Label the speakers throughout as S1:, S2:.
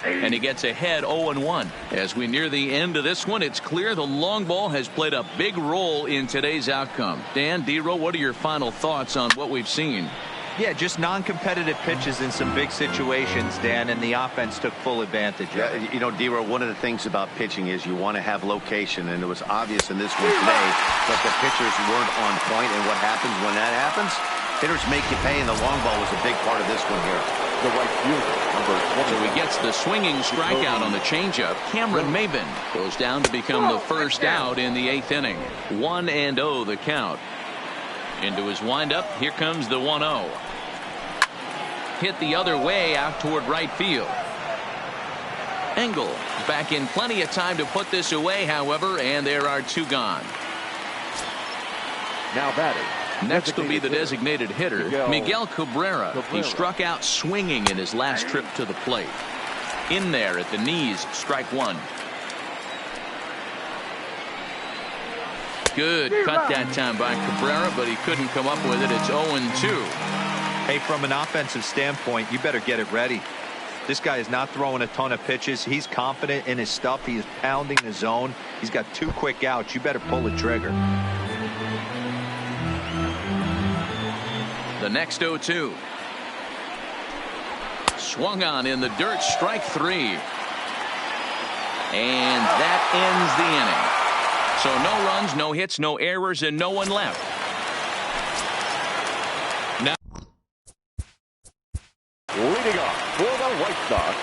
S1: and he gets ahead 0-1. As we near the end of this one, it's clear the long ball has played a big role in today's outcome. Dan, D-Row, what are your final thoughts on what we've seen?
S2: Yeah, just non-competitive pitches in some big situations, Dan, and the offense took full advantage of it.
S3: You know, D-Row, one of the things about pitching is you want to have location, and it was obvious in this one today that the pitchers weren't on point, and what happens when that happens? Hitters make you pay, and the long ball was a big part of this one here.
S4: The right fielder, number 20.
S1: So he gets the swinging strikeout on the changeup. Cameron Maybin goes down to become the first out in the 8th inning. 1-0 the count. Into his windup, here comes the 1-0. Hit the other way out toward right field. Engel back in plenty of time to put this away, however, and there are 2 gone.
S4: Now batting.
S1: Next will be the designated hitter, Miguel Cabrera. He struck out swinging in his last trip to the plate. In there at the knees, strike 1. Good cut that time by Cabrera, but he couldn't come up with it. It's 0-2.
S2: Hey, from an offensive standpoint, you better get it ready. This guy is not throwing a ton of pitches. He's confident in his stuff. He is pounding the zone. He's got 2 quick outs. You better pull the trigger.
S1: The next 0-2. Swung on in the dirt, strike 3. And that ends the inning. So no runs, no hits, no errors, and no one left. Now
S4: Leading off for the White Sox,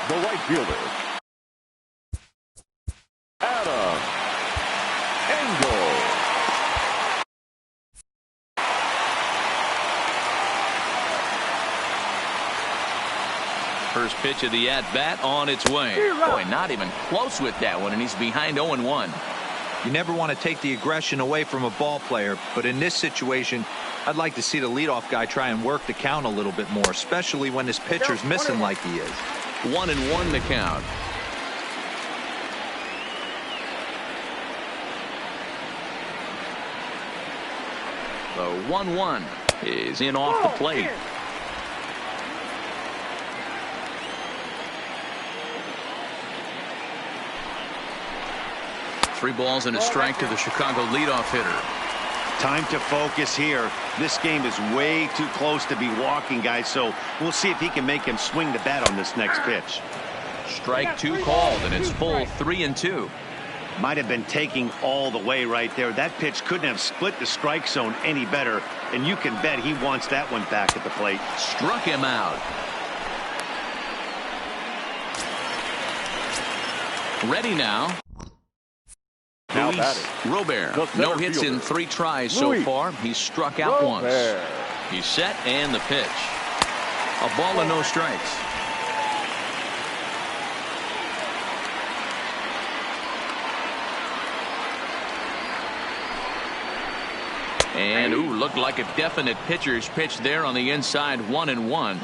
S4: the right fielder, Adam Engel.
S1: First pitch of the at-bat on its way. Boy, not even close with that one, and he's behind 0-1.
S2: You never want to take the aggression away from a ball player, but in this situation, I'd like to see the leadoff guy try and work the count a little bit more, especially when this pitcher's missing like he is.
S1: 1-1 the count. The 1-1 is in off the plate. Three balls and a strike to the Chicago leadoff hitter.
S3: Time to focus here. This game is way too close to be walking, guys, so we'll see if he can make him swing the bat on this next pitch.
S1: Strike 2 called, and it's full 3-2.
S3: Might have been taking all the way right there. That pitch couldn't have split the strike zone any better, and you can bet he wants that one back at the plate.
S1: Struck him out. Ready now. Luis Robert. No hits in 3 tries so far. He's struck out once. He's set, and the pitch. A ball and no strikes. And looked like a definite pitcher's pitch there on the inside. 1-1.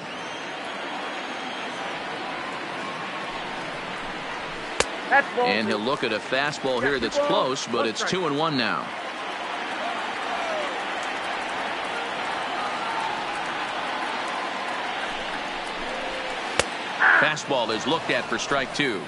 S1: And he'll look at a fastball here that's close, but it's 2-1 now. Fastball is looked at for strike 2.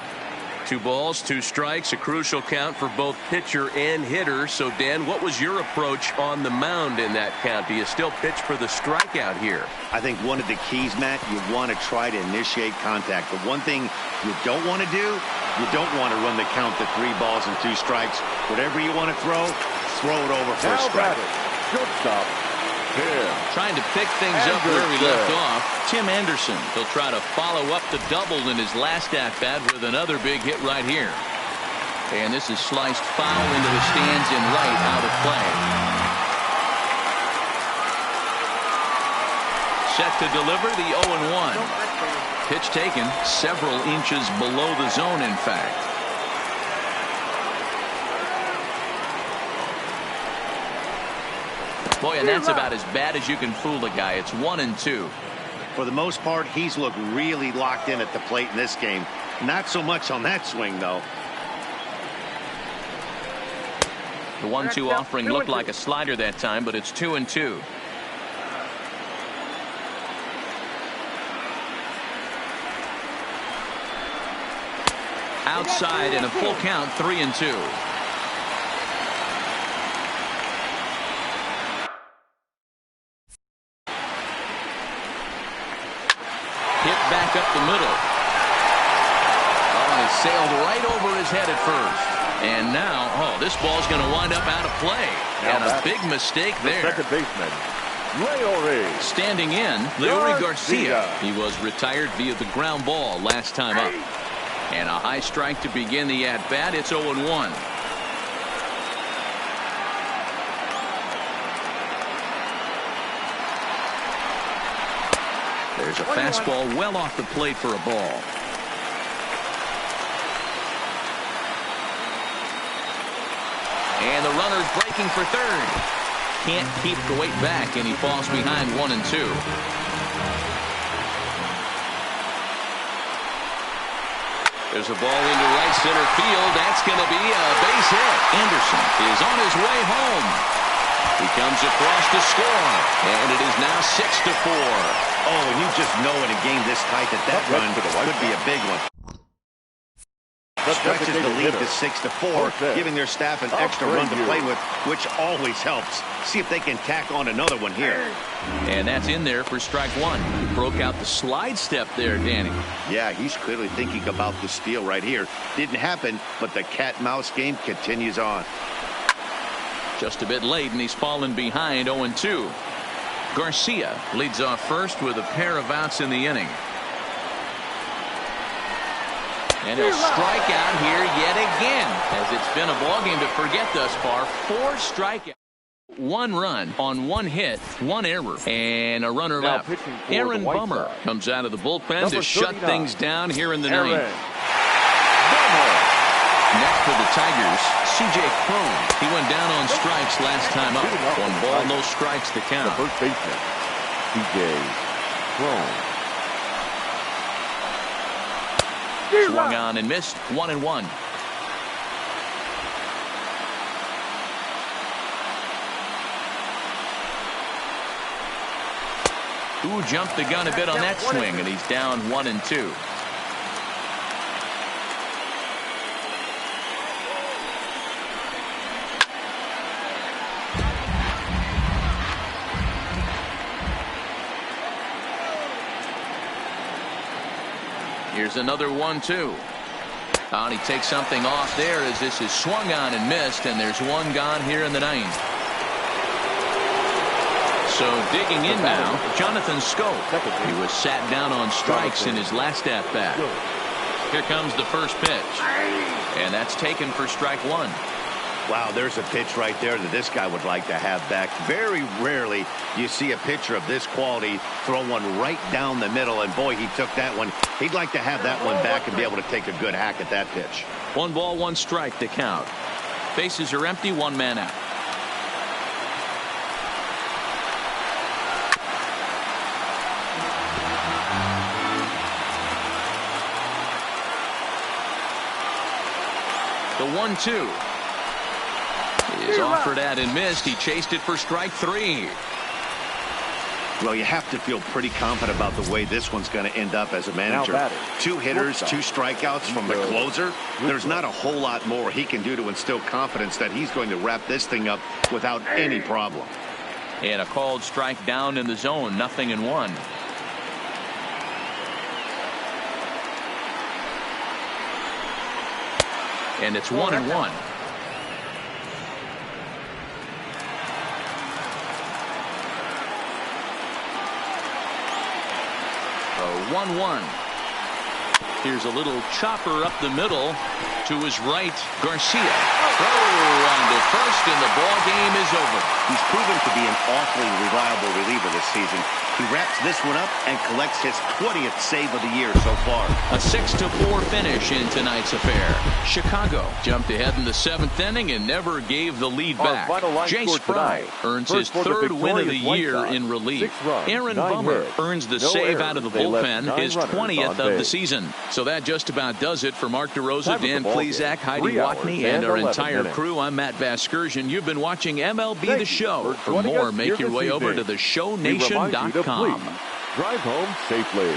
S1: 2 balls, 2 strikes, a crucial count for both pitcher and hitter. So, Dan, what was your approach on the mound in that count? Do you still pitch for the strikeout here?
S3: I think one of the keys, Matt, you want to try to initiate contact. The one thing you don't want to do, you don't want to run the count to 3 balls and 2 strikes. Whatever you want to throw it over for a strike.
S4: Shortstop.
S1: Trying to pick things up where he left off. Tim Anderson. He'll try to follow up the double in his last at-bat with another big hit right here. And this is sliced foul into the stands in right, out of play. Set to deliver the 0-1. Pitch taken several inches below the zone, in fact. Boy, and that's about as bad as you can fool a guy. It's 1-2.
S3: For the most part, he's looked really locked in at the plate in this game. Not so much on that swing, though.
S1: The 1-2 offering looked like a slider that time, but it's 2-2. Outside and a full count, 3-2. Hit back up the middle. Oh, and it sailed right over his head at first. And now, this ball's going to wind up out of play. And a big mistake there.
S4: Second baseman, Leury.
S1: Standing in, Leury Garcia. He was retired via the ground ball last time up. And a high strike to begin the at-bat. It's 0-1. There's a fastball well off the plate for a ball. And the runner's breaking for third. Can't keep the weight back, and he falls behind 1 and 2. There's a ball into right center field. That's going to be a base hit. Anderson is on his way home. He comes across to score, and it is now 6-4.
S3: Oh, and you just know in a game this tight that run could be a big one. Stretches the lead to 6-4, giving their staff an extra run to play with, which always helps. See if they can tack on another one here.
S1: And that's in there for strike one. Broke out the slide step there, Danny.
S3: Yeah, he's clearly thinking about the steal right here. Didn't happen, but the cat-mouse game continues on.
S1: Just a bit late, and he's fallen behind 0-2. Garcia leads off first with a pair of outs in the inning. And he'll strike out here yet again, as it's been a ballgame to forget thus far. 4 strikeouts, 1 run on 1 hit, 1 error, and a runner left. Aaron Bummer comes out of the bullpen to shut things down here in the ninth. Next for the Tigers, C.J. Cron. He went down on strikes last time up. 1 ball, no strikes to count.
S4: The first baseman, C.J. Cron.
S1: Swung on and missed. 1-1. Who jumped the gun a bit on that swing, and he's down 1-2. Here's another 1-2. And he takes something off there as this is swung on and missed, and there's 1 gone here in the ninth. So digging in now, Jonathan Schoop. He was sat down on strikes in his last at-bat. Here comes the first pitch. And that's taken for strike 1.
S3: Wow, there's a pitch right there that this guy would like to have back. Very rarely you see a pitcher of this quality throw one right down the middle, and boy, he took that one. He'd like to have that one back and be able to take a good hack at that pitch.
S1: 1 ball, 1 strike to count. Bases are empty, 1 man out. The 1-2 is offered at and missed. He chased it for strike 3.
S3: Well, you have to feel pretty confident about the way this one's going to end up as a manager. 2 hitters, 2 strikeouts from the closer. There's not a whole lot more he can do to instill confidence that he's going to wrap this thing up without any problem.
S1: And a called strike down in the zone, 0-1. And it's 1-1. 1-1. Here's a little chopper up the middle to his right. Garcia. Throw on to first, and the ball game is over.
S3: He's proven to be an awfully reliable reliever this season. He wraps this one up and collects his 20th save of the year so far.
S1: A 6-4 finish in tonight's affair. Chicago jumped ahead in the 7th inning and never gave the lead back. Jace Fry earns his 3rd win of the year in relief. Aaron Bummer earns the save out of the bullpen, his 20th of the season. So that just about does it for Mark DeRosa, Dan Plesac, Heidi Watney, and our entire crew. I'm Matt Vasgersian. You've been watching MLB The Show. For more, make your way over to theshownation.com.
S4: Drive home safely.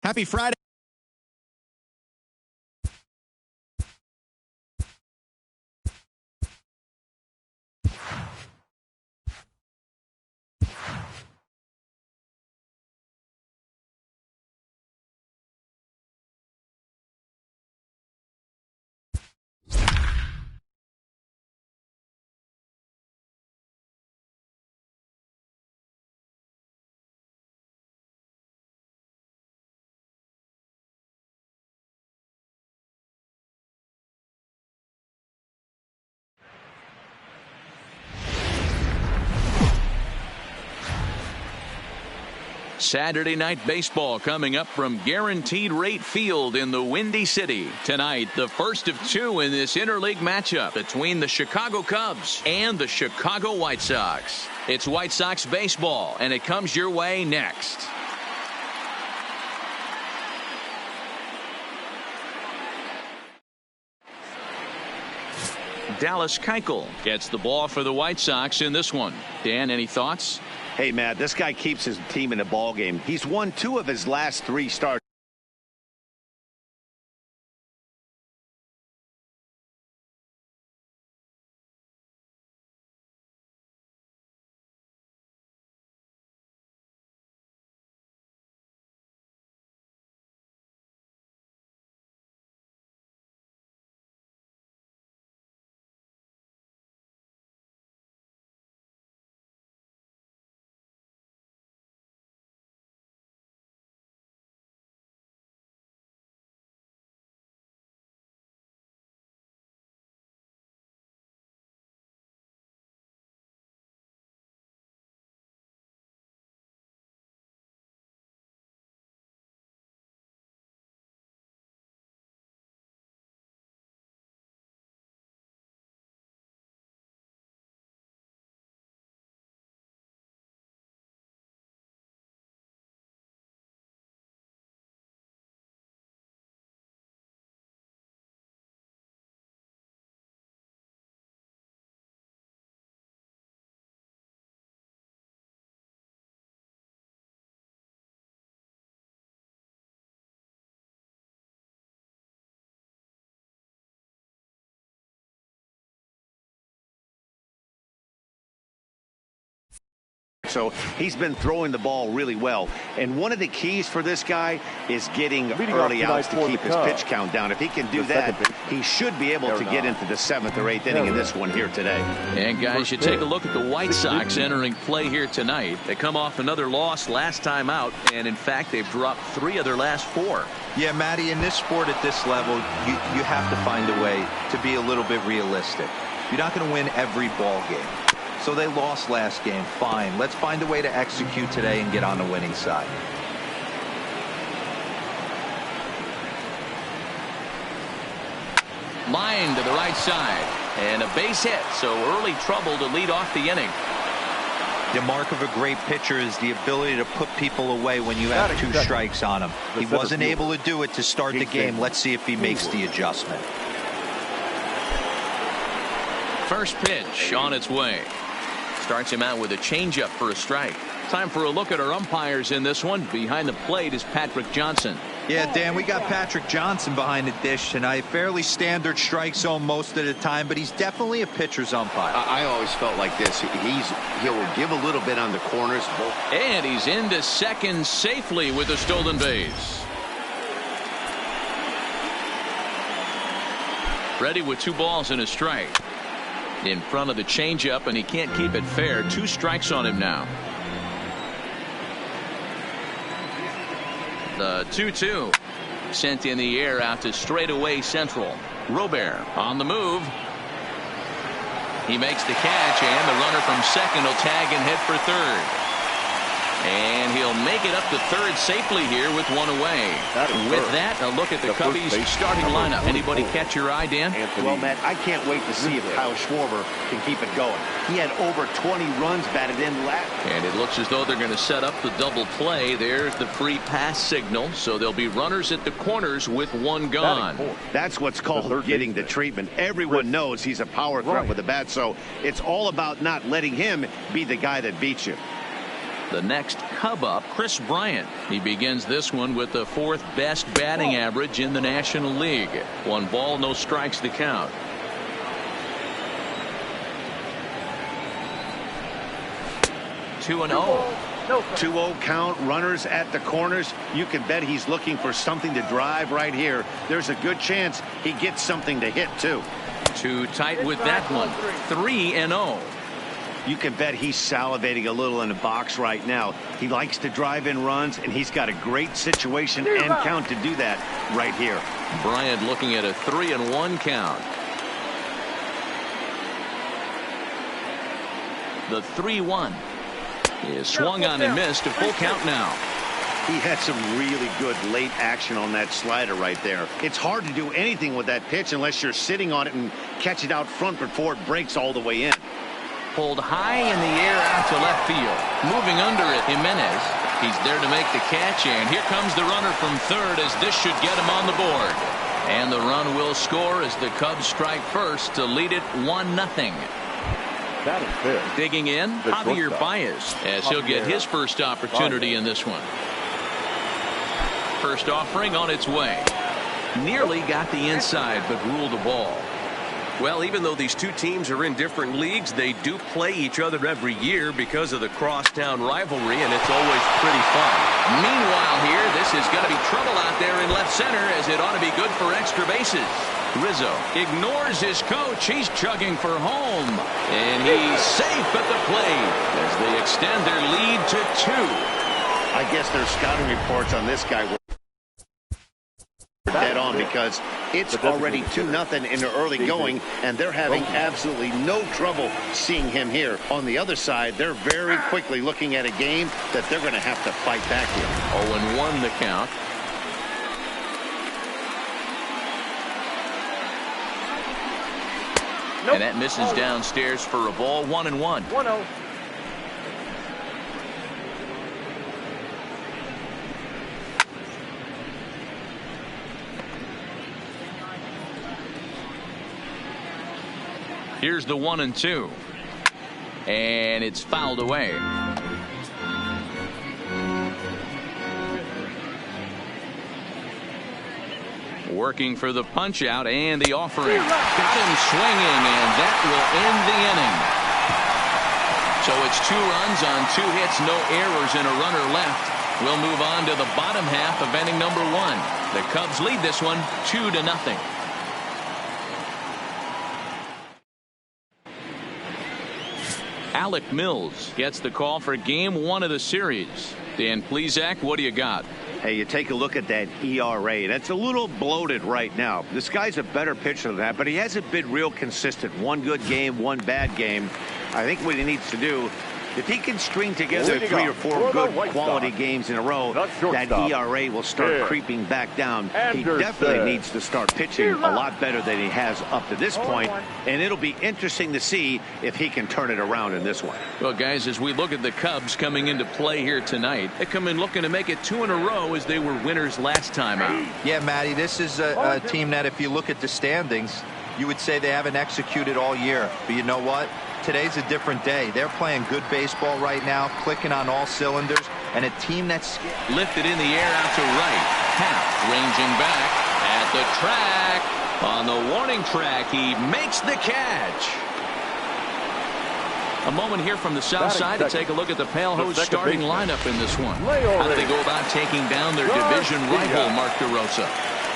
S5: Happy Friday.
S1: Saturday night baseball coming up from Guaranteed Rate Field in the Windy City. Tonight, the first of two in this interleague matchup between the Chicago Cubs and the Chicago White Sox. It's White Sox baseball, and it comes your way next. Dallas Keuchel gets the ball for the White Sox in this one. Dan, any thoughts?
S3: Hey, Matt, this guy keeps his team in a ball game. He's won 2 of his last 3 starts. So he's been throwing the ball really well. And one of the keys for this guy is getting early outs to keep his pitch count down. If he can do that, he should be able to get into the 7th or 8th inning in this one here today.
S1: And guys, you take a look at the White Sox entering play here tonight. They come off another loss last time out, and in fact, they've dropped 3 of their last 4.
S2: Yeah, Matty, in this sport at this level, you have to find a way to be a little bit realistic. You're not going to win every ball game. So they lost last game. Fine. Let's find a way to execute today and get on the winning side.
S1: Line to the right side. And a base hit. So early trouble to lead off the inning.
S2: The mark of a great pitcher is the ability to put people away when you have 2 strikes on him. He wasn't able to do it to start the game. Let's see if he makes the adjustment.
S1: First pitch on its way. Starts him out with a changeup for a strike. Time for a look at our umpires in this one. Behind the plate is Patrick Johnson.
S2: Yeah, Dan, we got Patrick Johnson behind the dish tonight. Fairly standard strike zone most of the time, but he's definitely a pitcher's umpire.
S3: I always felt like this. He'll give a little bit on the corners.
S1: And he's into second safely with a stolen base. Ready with 2 balls and a strike. In front of the changeup, and he can't keep it fair. 2 strikes on him now. The 2-2 sent in the air out to straightaway central. Robert on the move. He makes the catch, and the runner from second will tag and head for third. And he'll make it up to third safely here with 1 away. With that, a look at the Cubbies starting lineup. Anybody catch your eye, Dan?
S3: Well, Matt, I can't wait to see if Kyle Schwarber can keep it going. He had over 20 runs batted in last.
S1: And it looks as though they're going to set up the double play. There's the free pass signal. So there'll be runners at the corners with 1 gone.
S3: That's what's called getting the treatment. Everyone knows he's a power threat with the bat, so it's all about not letting him be the guy that beats you.
S1: The next Cub up, Kris Bryant. He begins this one with the 4th best batting average in the National League. 1 ball, no strikes to count. Two and 0.
S3: 2-0 count, runners at the corners. You can bet he's looking for something to drive right here. There's a good chance he gets something to hit too.
S1: Too tight with that one. 3 and 0.
S3: You can bet he's salivating a little in the box right now. He likes to drive in runs, and he's got a great situation and count to do that right here.
S1: Bryant looking at a 3-1 count. The 3-1 is swung on and missed. A full count now.
S3: He had some really good late action on that slider right there. It's hard to do anything with that pitch unless you're sitting on it and catch it out front before it breaks all the way in.
S1: Pulled high in the air out to left field. Moving under it, Jimenez. He's there to make the catch, and here comes the runner from third as this should get him on the board. And the run will score as the Cubs strike first to lead it 1-0.
S4: That is fair.
S1: Digging in, Javier Baez, as he'll get his first opportunity in this one. First offering on its way. Nearly got the inside, but ruled the ball.
S5: Well, even though these two teams are in different leagues, they do play each other every year because of the crosstown rivalry, and it's always pretty fun.
S1: Meanwhile here, this is going to be trouble out there in left center, as it ought to be good for extra bases. Rizzo ignores his coach. He's chugging for home, and he's safe at the plate as they extend their lead to 2.
S3: I guess their scouting reports on this guy were dead on because it's already 2-0 in the early going, and they're having absolutely no trouble seeing him here. On the other side, they're very quickly looking at a game that they're going to have to fight back here.
S1: 0-1 the count. And that misses downstairs for a ball. 1-1.
S4: 1-0.
S1: Here's the 1-2. And it's fouled away. Working for the punch out and the offering. Got him swinging, and that will end the inning. So it's 2 runs on 2 hits, no errors, and a runner left. We'll move on to the bottom half of inning number 1. The Cubs lead this one 2-0. Alec Mills gets the call for game 1 of the series. Dan Plesac, what do you got?
S3: Hey, you take a look at that ERA. That's a little bloated right now. This guy's a better pitcher than that, but he hasn't been real consistent. 1 good game, 1 bad game. I think what he needs to do, if he can string together 3 or 4 good quality games in a row, that ERA will start creeping back down. He definitely needs to start pitching a lot better than he has up to this point, and it'll be interesting to see if he can turn it around in this one.
S1: Well, guys, as we look at the Cubs coming into play here tonight, they come in looking to make it 2 in a row as they were winners last time out.
S2: Yeah, Matty, this is a team that if you look at the standings, you would say they haven't executed all year. But you know what? Today's a different day. They're playing good baseball right now, clicking on all cylinders, and a team that's
S1: lifted in the air out to right. Happ ranging back at the track. On the warning track, he makes the catch. A moment here from the south side to take a look at the Pale Hose starting lineup in this one. How do they go about taking down their division rival, Mark DeRosa?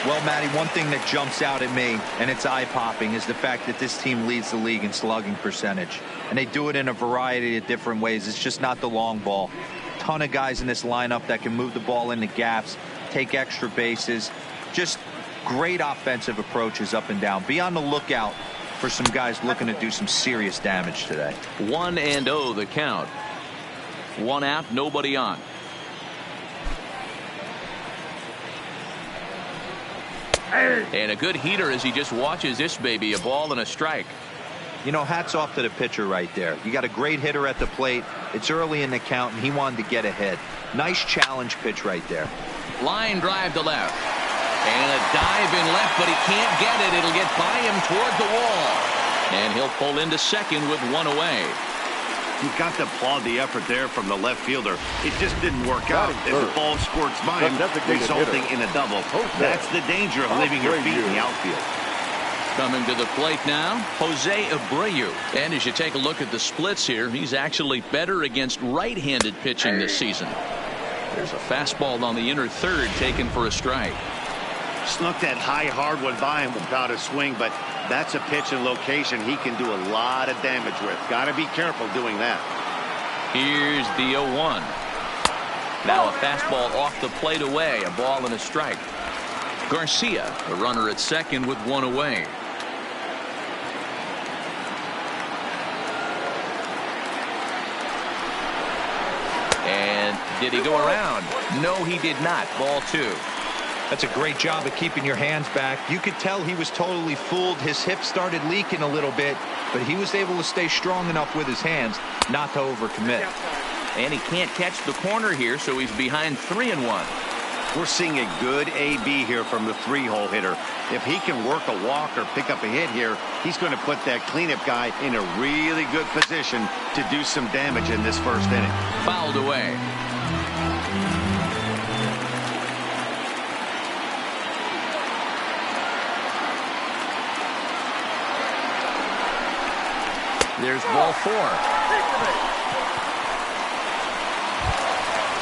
S2: Well, Matty, one thing that jumps out at me, and it's eye-popping, is the fact that this team leads the league in slugging percentage. And they do it in a variety of different ways. It's just not the long ball. Ton of guys in this lineup that can move the ball into gaps, take extra bases. Just great offensive approaches up and down. Be on the lookout for some guys looking to do some serious damage today.
S1: 1-0 the count. 1 out, nobody on. And a good heater as he just watches this baby, a ball and a strike.
S2: You know, hats off to the pitcher right there. You got a great hitter at the plate. It's early in the count, and he wanted to get ahead. Nice challenge pitch right there.
S1: Line drive to left. And a dive in left, but he can't get it. It'll get by him toward the wall. And he'll pull into second with 1 away.
S3: You've got to applaud the effort there from the left fielder. It just didn't work out as the ball squirts by him, resulting in a double. That's the danger of leaving your feet in the outfield.
S1: Coming to the plate now, Jose Abreu. And as you take a look at the splits here, he's actually better against right-handed pitching this season. There's a fastball on the inner third taken for a strike.
S3: Snuck that high hardwood by him without a swing, but that's a pitch and location he can do a lot of damage with. Got to be careful doing that.
S1: Here's the 0-1. Now a fastball off the plate away, a ball and a strike. Garcia, the runner at second with one away. And did he go around? No, he did not. Ball 2.
S2: That's a great job of keeping your hands back. You could tell he was totally fooled. His hip started leaking a little bit, but he was able to stay strong enough with his hands not to overcommit.
S1: And he can't catch the corner here, so he's behind 3-1.
S3: We're seeing a good AB here from the 3-hole hitter. If he can work a walk or pick up a hit here, he's going to put that cleanup guy in a really good position to do some damage in this first inning.
S1: Fouled away. There's ball 4.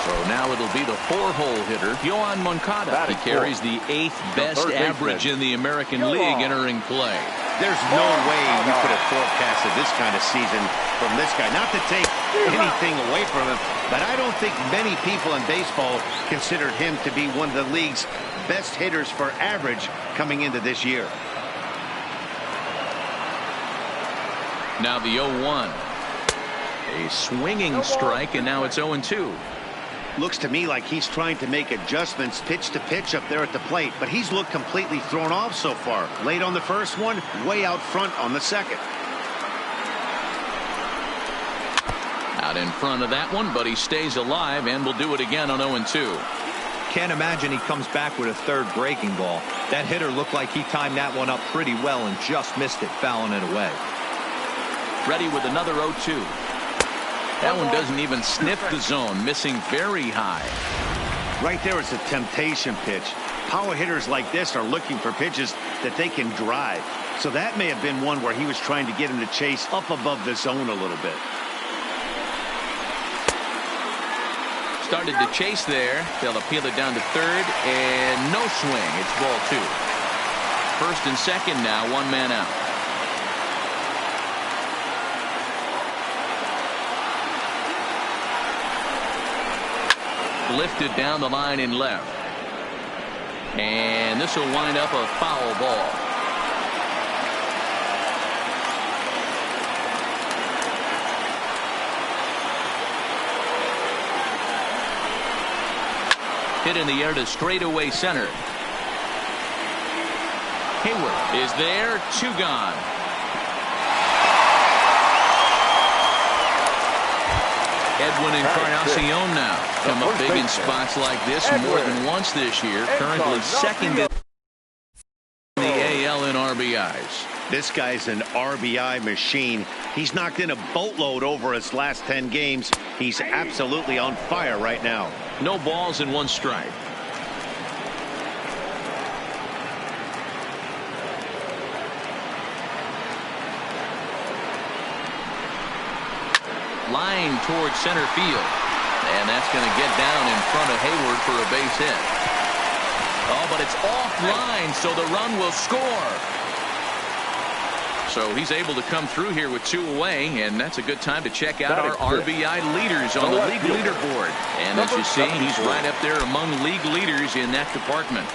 S1: So now it'll be the 4-hole hitter, Yoan Moncada. He carries the 8th best average in the American League entering play.
S3: There's no way you could have forecasted this kind of season from this guy. Not to take anything away from him, but I don't think many people in baseball considered him to be one of the league's best hitters for average coming into this year.
S1: Now the 0-1. A swinging strike, and now it's 0-2.
S3: Looks to me like he's trying to make adjustments pitch to pitch up there at the plate, but he's looked completely thrown off so far. Late on the first one, way out front on the second.
S1: Out in front of that one, but he stays alive and will do it again on 0-2.
S2: Can't imagine he comes back with a third breaking ball. That hitter looked like he timed that one up pretty well and just missed it, fouling it away.
S1: Ready with another 0-2. That one doesn't even sniff the zone, missing very high.
S3: Right there is a temptation pitch. Power hitters like this are looking for pitches that they can drive. So that may have been one where he was trying to get him to chase up above the zone a little bit.
S1: Started to chase there. They'll appeal it down to third, and no swing. It's ball 2. First and second now, one man out. Lifted down the line in left. And this will wind up a foul ball. Hit in the air to straightaway center. Hayward is there. 2 gone. Edwin Encarnacion now come up big in spots like this more than once this year. Currently second in the AL in RBIs.
S3: This guy's an RBI machine. He's knocked in a boatload over his last 10 games. He's absolutely on fire right now.
S1: No balls and 1 strike. Line towards center field. And that's going to get down in front of Hayward for a base hit. Oh, but it's offline, so the run will score. So he's able to come through here with 2 away, and that's a good time to check out our RBI leaders on the league leaderboard. And as you see, he's right up there among league leaders in that department.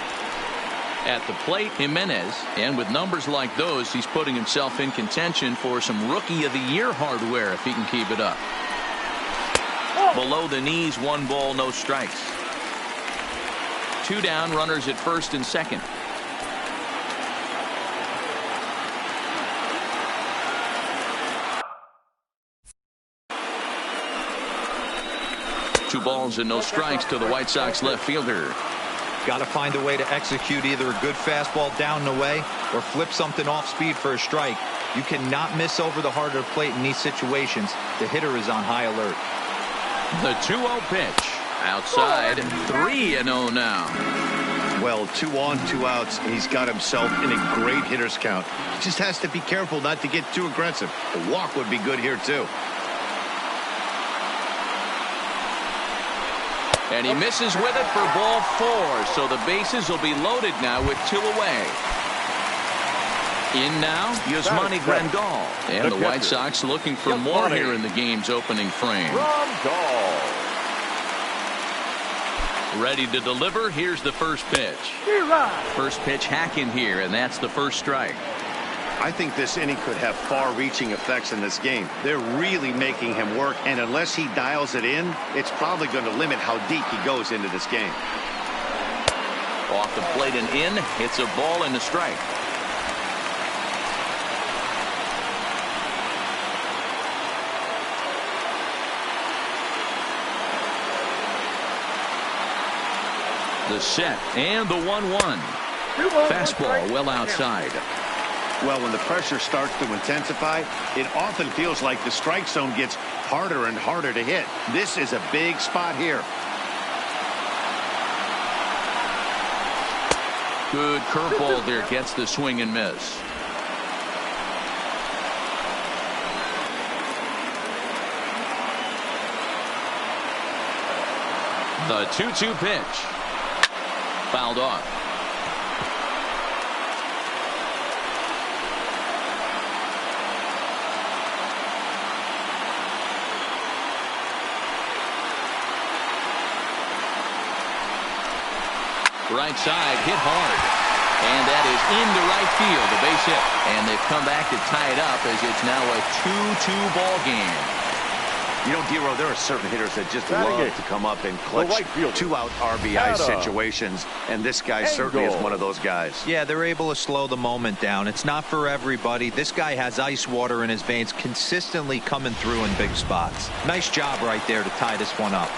S1: At the plate, Jimenez, and with numbers like those, he's putting himself in contention for some Rookie of the Year hardware if he can keep it up. Below the knees, 1 ball, no strikes. 2 down, runners at first and second. Two balls and no strikes to the White Sox left fielder.
S2: Got to find a way to execute either a good fastball down and away or flip something off speed for a strike. You cannot miss over the heart of the plate in these situations. The hitter is on high alert.
S1: The 2-0 pitch. Outside, 3-0 now.
S3: Well, 2 on, 2 outs, and he's got himself in a great hitter's count. He just has to be careful not to get too aggressive. A walk would be good here, too.
S1: And he misses with it for ball 4. So the bases will be loaded now with 2 away. In now, Yasmani Grandal. And the White Sox looking for more here in the game's opening frame. Ready to deliver. Here's the first pitch. First pitch hack in here, and that's the first strike.
S3: I think this inning could have far-reaching effects in this game. They're really making him work, and unless he dials it in, it's probably going to limit how deep he goes into this game.
S1: Off the plate and in. It's a ball and a strike. The set and the 1-1. Fastball well outside.
S3: Well, when the pressure starts to intensify, it often feels like the strike zone gets harder and harder to hit. This is a big spot here.
S1: Good curveball there, gets the swing and miss. The 2-2 pitch. Fouled off. Right side, hit hard. And that is into right field, the base hit. And they've come back to tie it up as it's now a 2-2 ball game.
S3: You know, Dero, there are certain hitters that just love to come up in clutch 2-out RBI situations, and this guy certainly is one of those guys.
S2: Yeah, they're able to slow the moment down. It's not for everybody. This guy has ice water in his veins, consistently coming through in big spots. Nice job right there to tie this one up.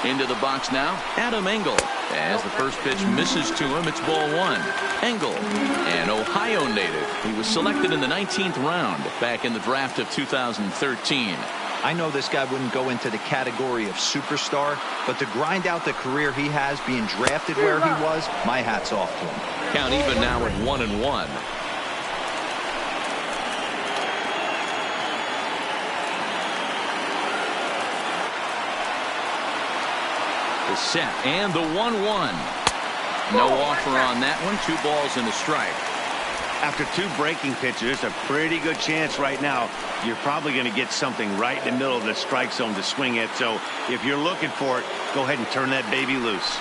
S1: Into the box now, Adam Engel. As the first pitch misses to him, it's ball 1. Engel, an Ohio native. He was selected in the 19th round back in the draft of 2013.
S2: I know this guy wouldn't go into the category of superstar, but to grind out the career he has being drafted where he was, my hat's off to him.
S1: Count even now at 1-1. The set and the 1-1. No offer on that one. 2 balls and a strike.
S3: After 2 breaking pitches, a pretty good chance right now. You're probably going to get something right in the middle of the strike zone to swing at. So if you're looking for it, go ahead and turn that baby loose.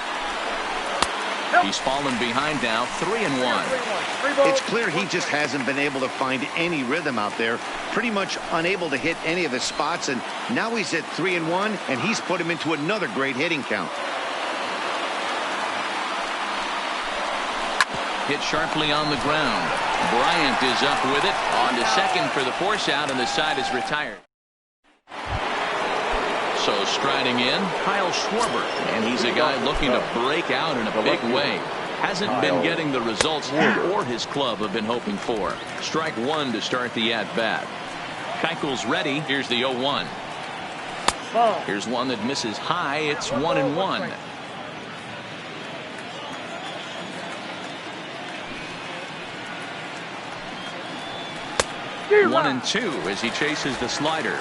S1: He's fallen behind now, 3-1.
S3: It's clear he just hasn't been able to find any rhythm out there. Pretty much unable to hit any of his spots, and now he's at 3-1, and he's put him into another great hitting count.
S1: Hit sharply on the ground. Bryant is up with it. On to second for the force out, and the side is retired. So striding in, Kyle Schwarber, and he's a guy looking to break out in a big way. Hasn't been getting the results he or his club have been hoping for. Strike 1 to start the at-bat. Keuchel's ready. Here's the 0-1. Here's one that misses high. It's 1-1. One and 2 as he chases the slider.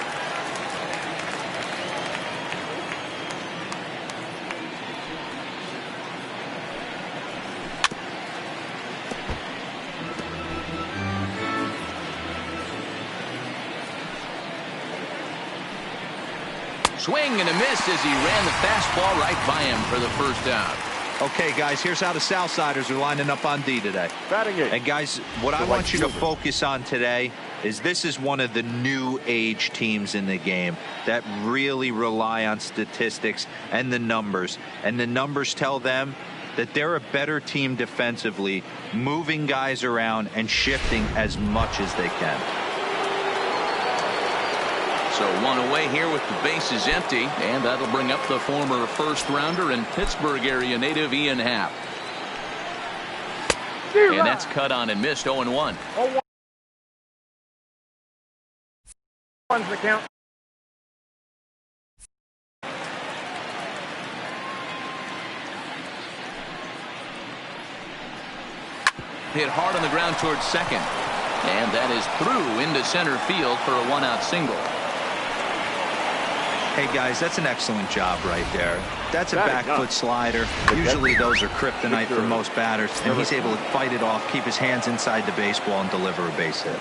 S1: Swing and a miss as he ran the fastball right by him for the first out.
S2: Okay, guys, here's how the Southsiders are lining up on D today. And, guys, what I want you to focus on today is this is one of the new age teams in the game that really rely on statistics and the numbers. And the numbers tell them that they're a better team defensively, moving guys around and shifting as much as they can.
S1: So one away here with the bases empty, and that'll bring up the former first-rounder and Pittsburgh area native Ian Happ. And that's cut on and missed. 0-1.
S6: 0-1's the count.
S1: Hit hard on the ground towards second. And that is through into center field for a one-out single.
S2: Hey, guys, that's an excellent job right there. That's a back foot slider. Usually those are kryptonite for most batters, and he's able to fight it off, keep his hands inside the baseball, and deliver a base hit.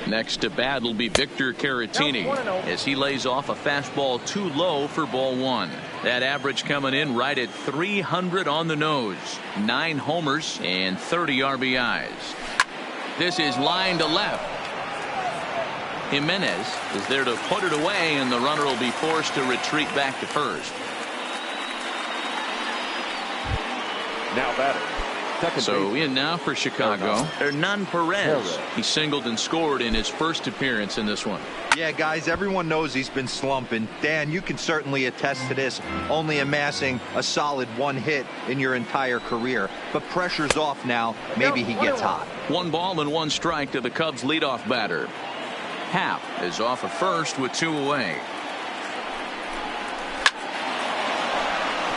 S1: Next to bat will be Victor Caratini as he lays off a fastball too low for ball one. That average coming in right at 300 on the nose. 9 homers and 30 RBIs. This is line to left. Jimenez is there to put it away, and the runner will be forced to retreat back to first.
S4: Now batter.
S1: So in now for Chicago, Hernan Perez. He singled and scored in his first appearance in this one.
S2: Yeah, guys, everyone knows he's been slumping. Dan, you can certainly attest to this, only amassing a solid 1 hit in your entire career. But pressure's off now. Maybe he gets hot. 1
S1: ball and 1 strike to the Cubs leadoff batter. Happ is off of first with 2 away.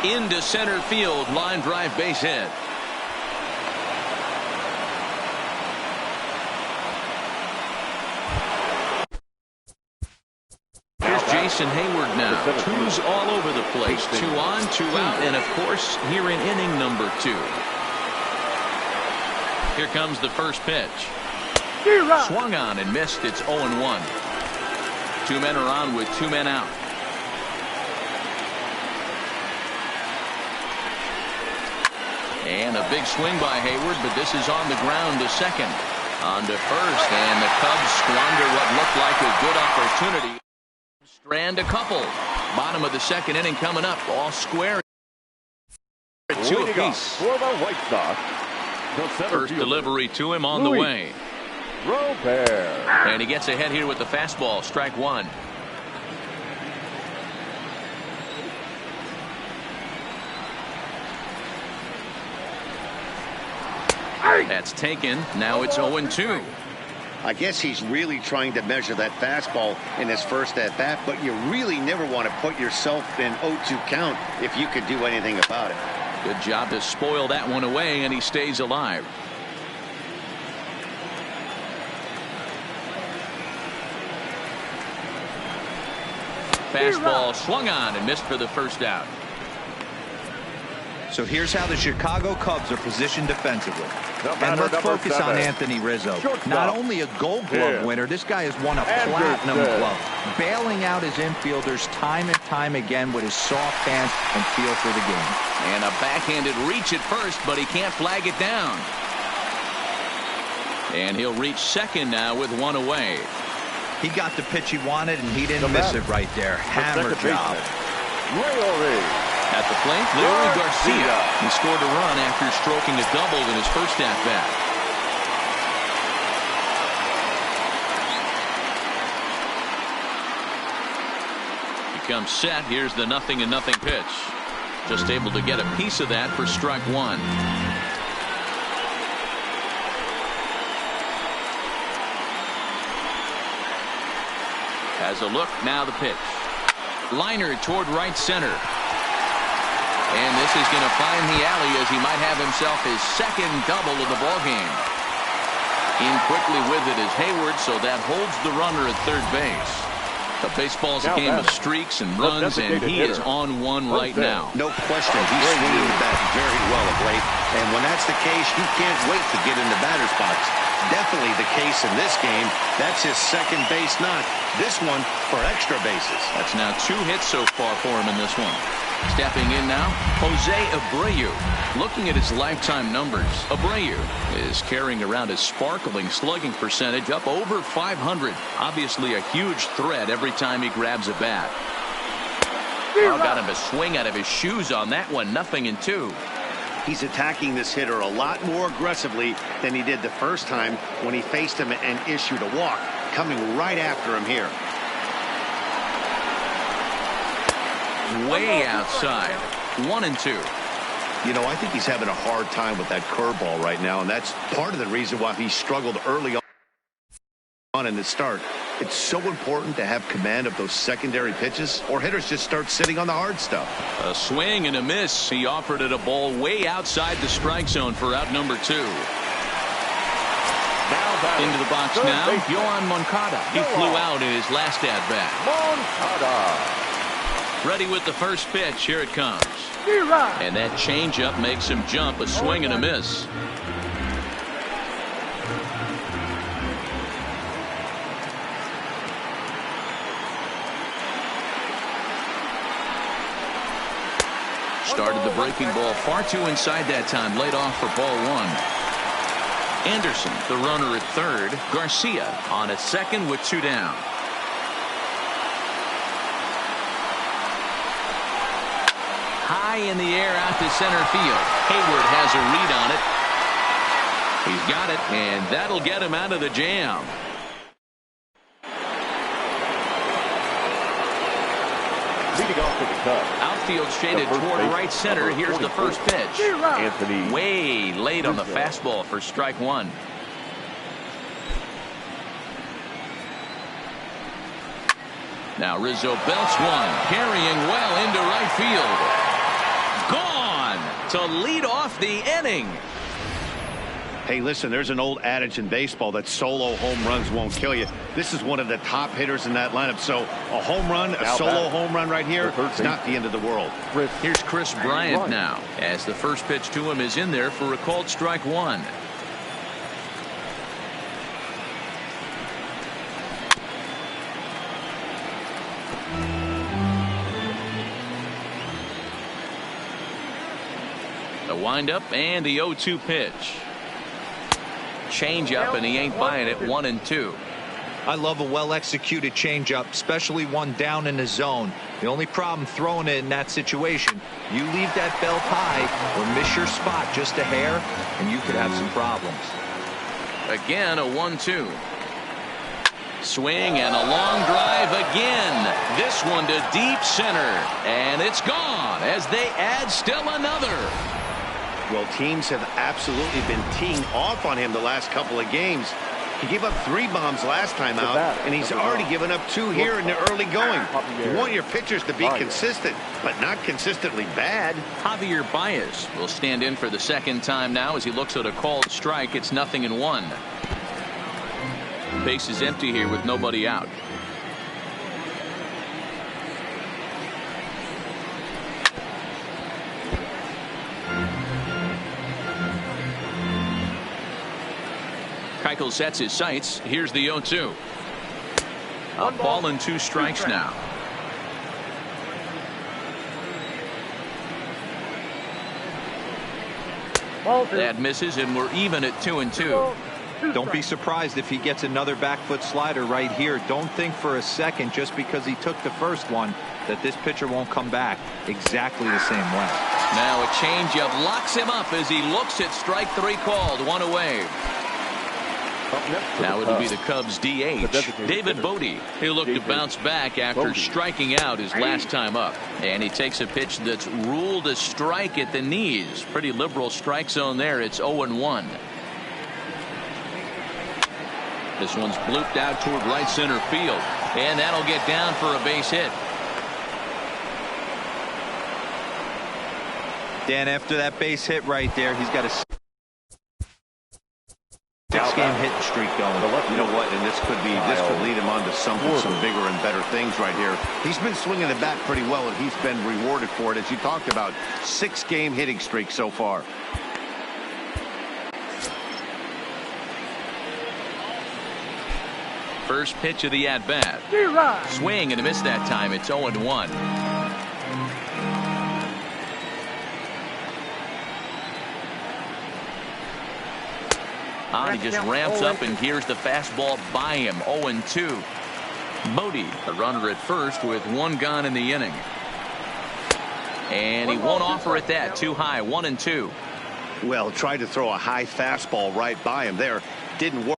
S1: Into center field, line drive base hit. Jason Hayward now. 2's all over the place. 2 on, 2 out, and of course here in inning number 2. Here comes the first pitch. Swung on and missed. It's 0-1. 2 men are on with 2 men out. And a big swing by Hayward, but this is on the ground to second. On to first, and the Cubs squander what looked like a good opportunity. Strand a couple. Bottom of the second inning coming up. All square. 2 apiece.
S4: For the White Sox.
S1: First delivery to him on the way.
S4: Robert.
S1: And he gets ahead here with the fastball. Strike 1. That's taken. Now it's 0-2.
S3: I guess he's really trying to measure that fastball in his first at-bat, but you really never want to put yourself in 0-2 count if you could do anything about it.
S1: Good job to spoil that one away, and he stays alive. Fastball swung on and missed for the first out.
S2: So here's how the Chicago Cubs are positioned defensively. And let's focus
S4: 7.
S2: on Anthony Rizzo.
S4: Shortstop.
S2: Not only a Gold Glove winner, this guy has won a Platinum Glove, bailing out his infielders time and time again with his soft hands and feel for the game.
S1: And a backhanded reach at first, but he can't flag it down. And he'll reach second now with 1 away.
S2: He got the pitch he wanted, and he didn't miss it right there. Hammer job.
S1: At the plate, Leury Garcia. He scored a run after stroking a double in his first at-bat. He comes set. Here's the 0-0 pitch. Just able to get a piece of that for strike 1. Has a look. Now the pitch. Liner toward right center. And this is going to find the alley as he might have himself his second double of the ballgame. In quickly with it is Hayward, so that holds the runner at third base. The baseball's a game of streaks and runs, and he is on one right now.
S3: No question, he's swinging the bat very well of late. And when that's the case, you can't wait to get in the batter's box. Definitely the case in this game. That's his second base knock. This one for extra bases.
S1: That's now 2 hits so far for him in this one. Stepping in now, Jose Abreu. Looking at his lifetime numbers, Abreu is carrying around a sparkling slugging percentage up over 500. Obviously a huge threat every time he grabs a bat. Oh, got him a swing out of his shoes on that one. 0-2.
S3: He's attacking this hitter a lot more aggressively than he did the first time when he faced him and issued a walk. Coming right after him here.
S1: Way outside. 1-2.
S3: You know, I think he's having a hard time with that curveball right now, and that's part of the reason why he struggled early on in the start. It's so important to have command of those secondary pitches, or hitters just start sitting on the hard stuff.
S1: A swing and a miss. He offered it a ball way outside the strike zone for out number 2. Into the box now, Yoan Moncada. He flew out in his last at-bat. Ready with the first pitch. Here it comes. And that changeup makes him jump. A swing and a miss. Started the breaking ball far too inside that time. Laid off for ball 1. Anderson, the runner at third. Garcia on at second with 2 down. High in the air out to center field. Hayward has a read on it. He's got it, and that'll get him out of the jam.
S4: Leading off with the Cubs.
S1: Outfield shaded toward right center. Here's the first pitch.
S4: Anthony.
S1: Way late on the fastball for strike 1. Now Rizzo belts one. Carrying well into right field. Gone to lead off the inning.
S3: Hey, listen, there's an old adage in baseball that solo home runs won't kill you. This is one of the top hitters in that lineup. So a home run, a solo home run right here, it's not the end of the world.
S1: Here's Chris Bryant now, as the first pitch to him is in there for a called strike 1. The windup and the 0-2 pitch. Change up, and he ain't buying it. 1-2.
S2: I love a well-executed changeup, especially one down in the zone. The only problem throwing it in that situation, you leave that belt high or miss your spot just a hair, and you could have some problems.
S1: Again, a 1-2. Swing and a long drive again. This one to deep center, and it's gone as they add still another.
S3: Well, teams have absolutely been teeing off on him the last couple of games. He gave up 3 bombs last time out, and he's already given up 2 here in the early going. You want your pitchers to be consistent, but not consistently bad.
S1: Javier Baez will stand in for the second time now as he looks at a called strike. It's 0-1. Base is empty here with nobody out. Keuchel sets his sights. Here's the 0-2. A ball and 2 strikes now. That misses, and we're even at 2-2.
S2: Don't be surprised if he gets another back foot slider right here. Don't think for a second, just because he took the first one, that this pitcher won't come back exactly the same way.
S1: Now a changeup locks him up as he looks at strike 3 called. 1 away. Now it'll be the Cubs DH, David Bote. He'll look to bounce back after striking out his last time up. And he takes a pitch that's ruled a strike at the knees. Pretty liberal strike zone there. It's 0-1. This one's blooped out toward right center field. And that'll get down for a base hit.
S2: Dan, after that base hit right there, he's got a 6-game hitting streak going.
S3: You know what? And this could lead him on to some bigger and better things right here. He's been swinging the bat pretty well, and he's been rewarded for it, as you talked about. 6-game hitting streak so far.
S1: First pitch of the at-bat. Swing and a miss that time. It's 0-1. He just ramps up, and here's the fastball by him. 0-2. Bote, the runner at first with 1 gone in the inning. And he won't offer at that. Too high. 1-2.
S3: Well, tried to throw a high fastball right by him there. Didn't work.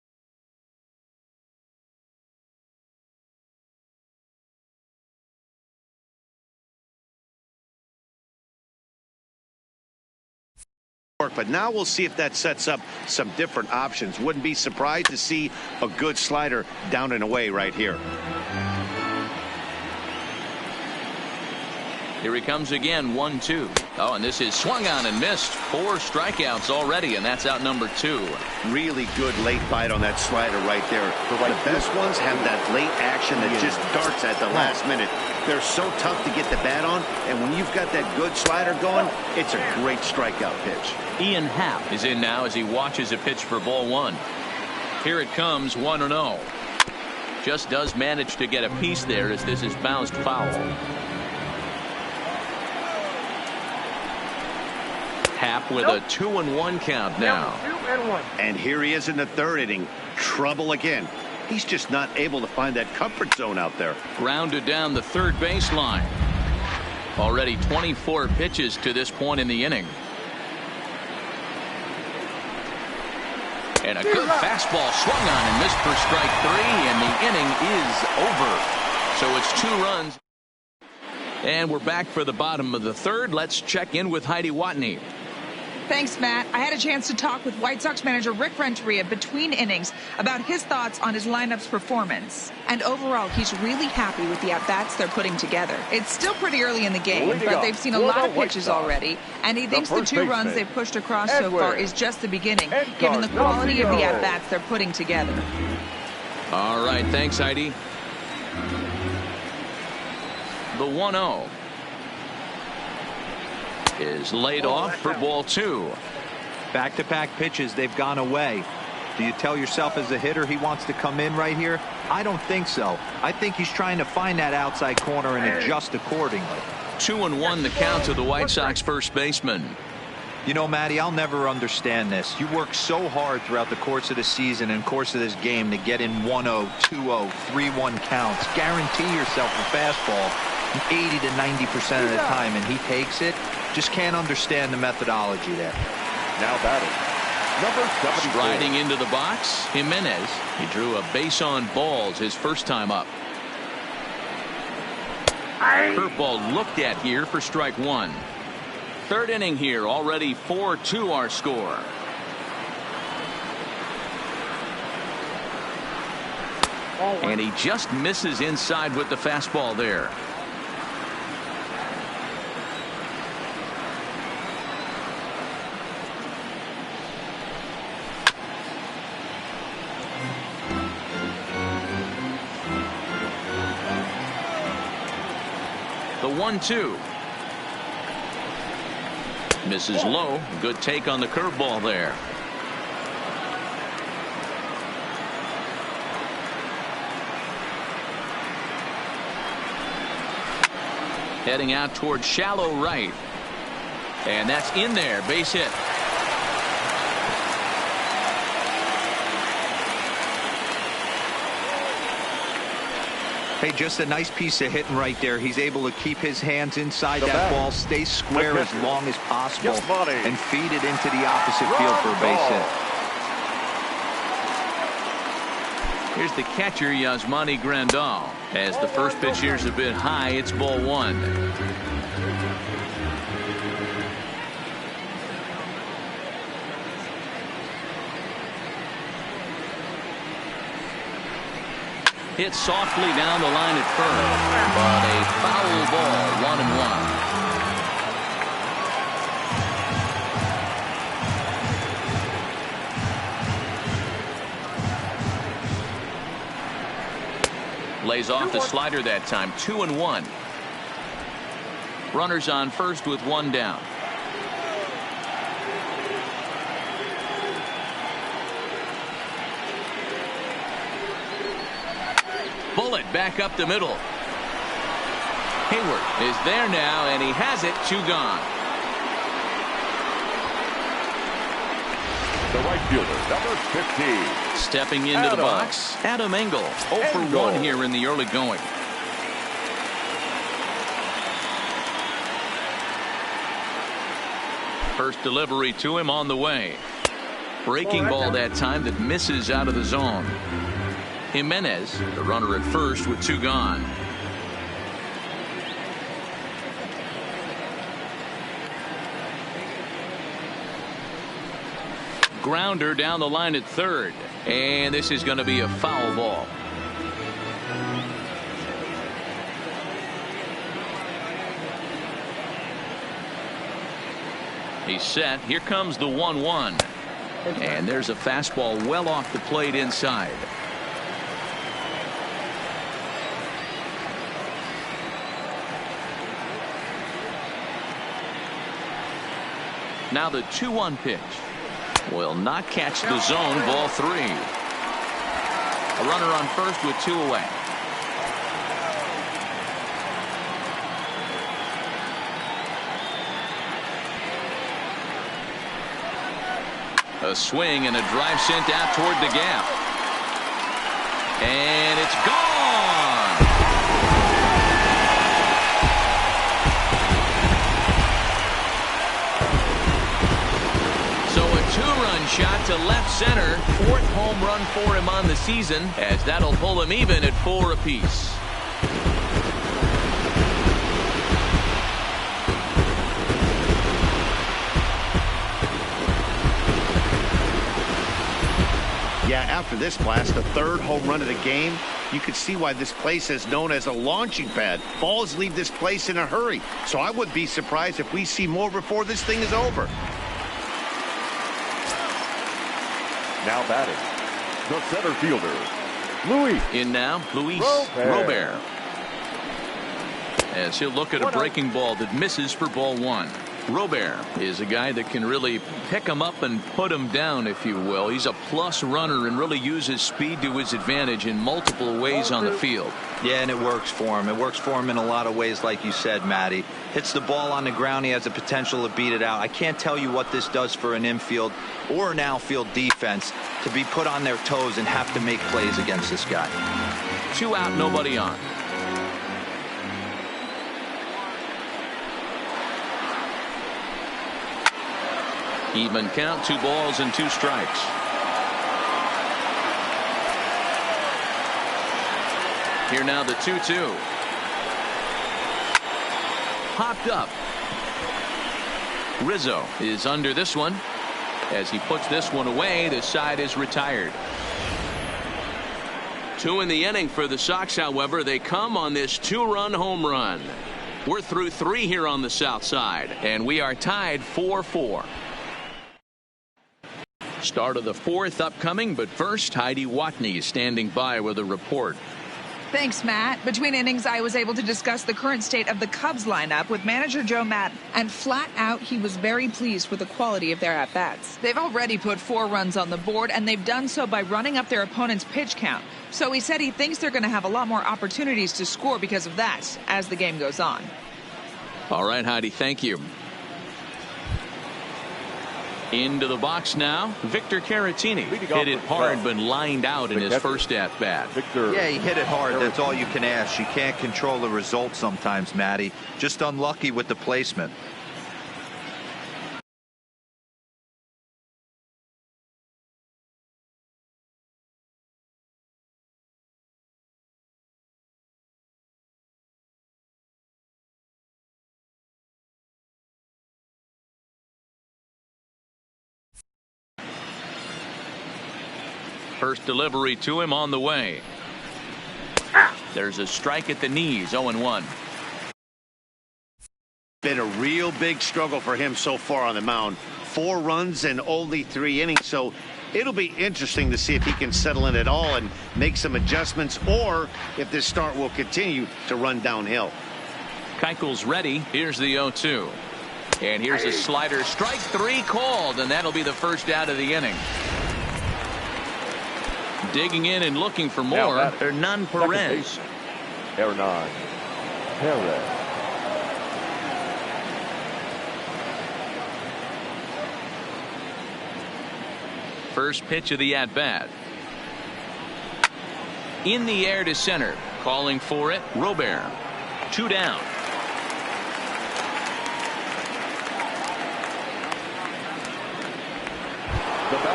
S3: But now we'll see if that sets up some different options. Wouldn't be surprised to see a good slider down and away right here.
S1: Here he comes again, 1-2. Oh, and this is swung on and missed. 4 strikeouts already, and that's out number 2.
S3: Really good late bite on that slider right there. The best ones have that late action that just darts at the last minute. They're so tough to get the bat on, and when you've got that good slider going, it's a great strikeout pitch.
S1: Ian Happ is in now as he watches a pitch for ball 1. Here it comes, 1-0. Just does manage to get a piece there as this is bounced foul. Happ with a 2-1 count now.
S6: 2-1.
S3: And here he is in the 3rd inning. Trouble again. He's just not able to find that comfort zone out there.
S1: Grounded down the 3rd baseline. Already 24 pitches to this point in the inning. And a good fastball swung on and missed for strike 3, and the inning is over. So it's 2 runs. And we're back for the bottom of the 3rd. Let's check in with Heidi Watney.
S7: Thanks, Matt. I had a chance to talk with White Sox manager Rick Renteria between innings about his thoughts on his lineup's performance. And overall, he's really happy with the at-bats they're putting together. It's still pretty early in the game, but they've seen a lot of pitches already. And he thinks the 2 runs they've pushed across so far is just the beginning, given the quality of the at-bats they're putting together.
S1: All right, thanks, Heidi. The 1-0 is laid off for ball 2.
S2: Back-to-back pitches, they've gone away. Do you tell yourself as a hitter he wants to come in right here? I don't think so. I think he's trying to find that outside corner and adjust accordingly.
S1: 2-1 the count to the White Sox first baseman.
S2: You know, Matty, I'll never understand this. You work so hard throughout the course of the season and course of this game to get in 1-0, 2-0, 3-1 counts. Guarantee yourself a fastball 80 to 90% of the time, and he takes it. Just can't understand the methodology there.
S4: Now batting, number 74.
S1: Striding into the box, Jimenez. He drew a base on balls his first time up. Curveball looked at here for strike 1. 3rd inning here, already 4-2 our score. And he just misses inside with the fastball there. The 1-2. Misses low. Good take on the curveball there. Heading out towards shallow right. And that's in there. Base hit.
S2: Hey, just a nice piece of hitting right there. He's able to keep his hands inside that ball, stay square as long as possible, and feed it into the opposite field for a base hit.
S1: Here's the catcher, Yasmani Grandal. As the first pitch here's a bit high, it's ball 1. Hit softly down the line at first, but a foul ball, 1-1. Lays off the slider that time. 2-1. Runners on first with 1 down. Bullet back up the middle. Hayward is there now, and he has it. 2 gone.
S4: The right fielder, number 15.
S1: Stepping into the box, Adam Engel. 0 for 1 here in the early going. First delivery to him on the way. Breaking ball that time that misses out of the zone. Jimenez, the runner at first with 2 gone. Grounder down the line at third. And this is going to be a foul ball. He's set. Here comes the 1-1. And there's a fastball well off the plate inside. Now the 2-1 pitch. Will not catch the zone. Ball 3. A runner on first with 2 away. A swing and a drive sent out toward the gap. And it's gone. So a 2-run shot to left center. 4th home run for him on the season, as that'll pull him even at 4 apiece.
S3: Yeah, after this blast, the 3rd home run of the game, you could see why this place is known as a launching pad. Balls leave this place in a hurry, so I wouldn't be surprised if we see more before this thing is over.
S4: Now batting, the center fielder, Luis.
S1: In now, Luis Robert. As he'll look at a breaking ball that misses for ball 1. Robert is a guy that can really pick him up and put him down, if you will. He's a plus runner and really uses speed to his advantage in multiple ways on the field.
S2: Yeah, and it works for him. It works for him in a lot of ways, like you said, Matty. Hits the ball on the ground. He has the potential to beat it out. I can't tell you what this does for an infield or an outfield defense to be put on their toes and have to make plays against this guy.
S1: 2 out, nobody on. Even count, 2 balls and 2 strikes. Here now the 2-2. Popped up. Rizzo is under this one. As he puts this one away, the side is retired. 2 in the inning for the Sox, however. They come on this 2-run home run. We're through 3 here on the south side, and we are tied 4-4. Start of the 4th upcoming, but first, Heidi Watney is standing by with a report.
S7: Thanks, Matt. Between innings, I was able to discuss the current state of the Cubs lineup with manager Joe Maddon, and flat out, he was very pleased with the quality of their at-bats. They've already put 4 runs on the board, and they've done so by running up their opponent's pitch count. So he said he thinks they're going to have a lot more opportunities to score because of that as the game goes on.
S1: All right, Heidi, thank you. Into the box now, Victor Caratini. Hit it hard, but lined out in his first at-bat.
S2: Yeah, he hit it hard. That's all you can ask. You can't control the result sometimes, Matty. Just unlucky with the placement.
S1: First delivery to him on the way. There's a strike at the knees, 0-1.
S3: Been a real big struggle for him so far on the mound. 4 runs and only 3 innings, so it'll be interesting to see if he can settle in at all and make some adjustments, or if this start will continue to run downhill.
S1: Keuchel's ready. Here's the 0-2. And here's a slider. Strike 3 called, and that'll be the first out of the inning. Digging in and looking for more, Hernan Perez.
S4: Hernan Perez.
S1: First pitch of the at-bat. In the air to center. Calling for it, Robert. 2 down.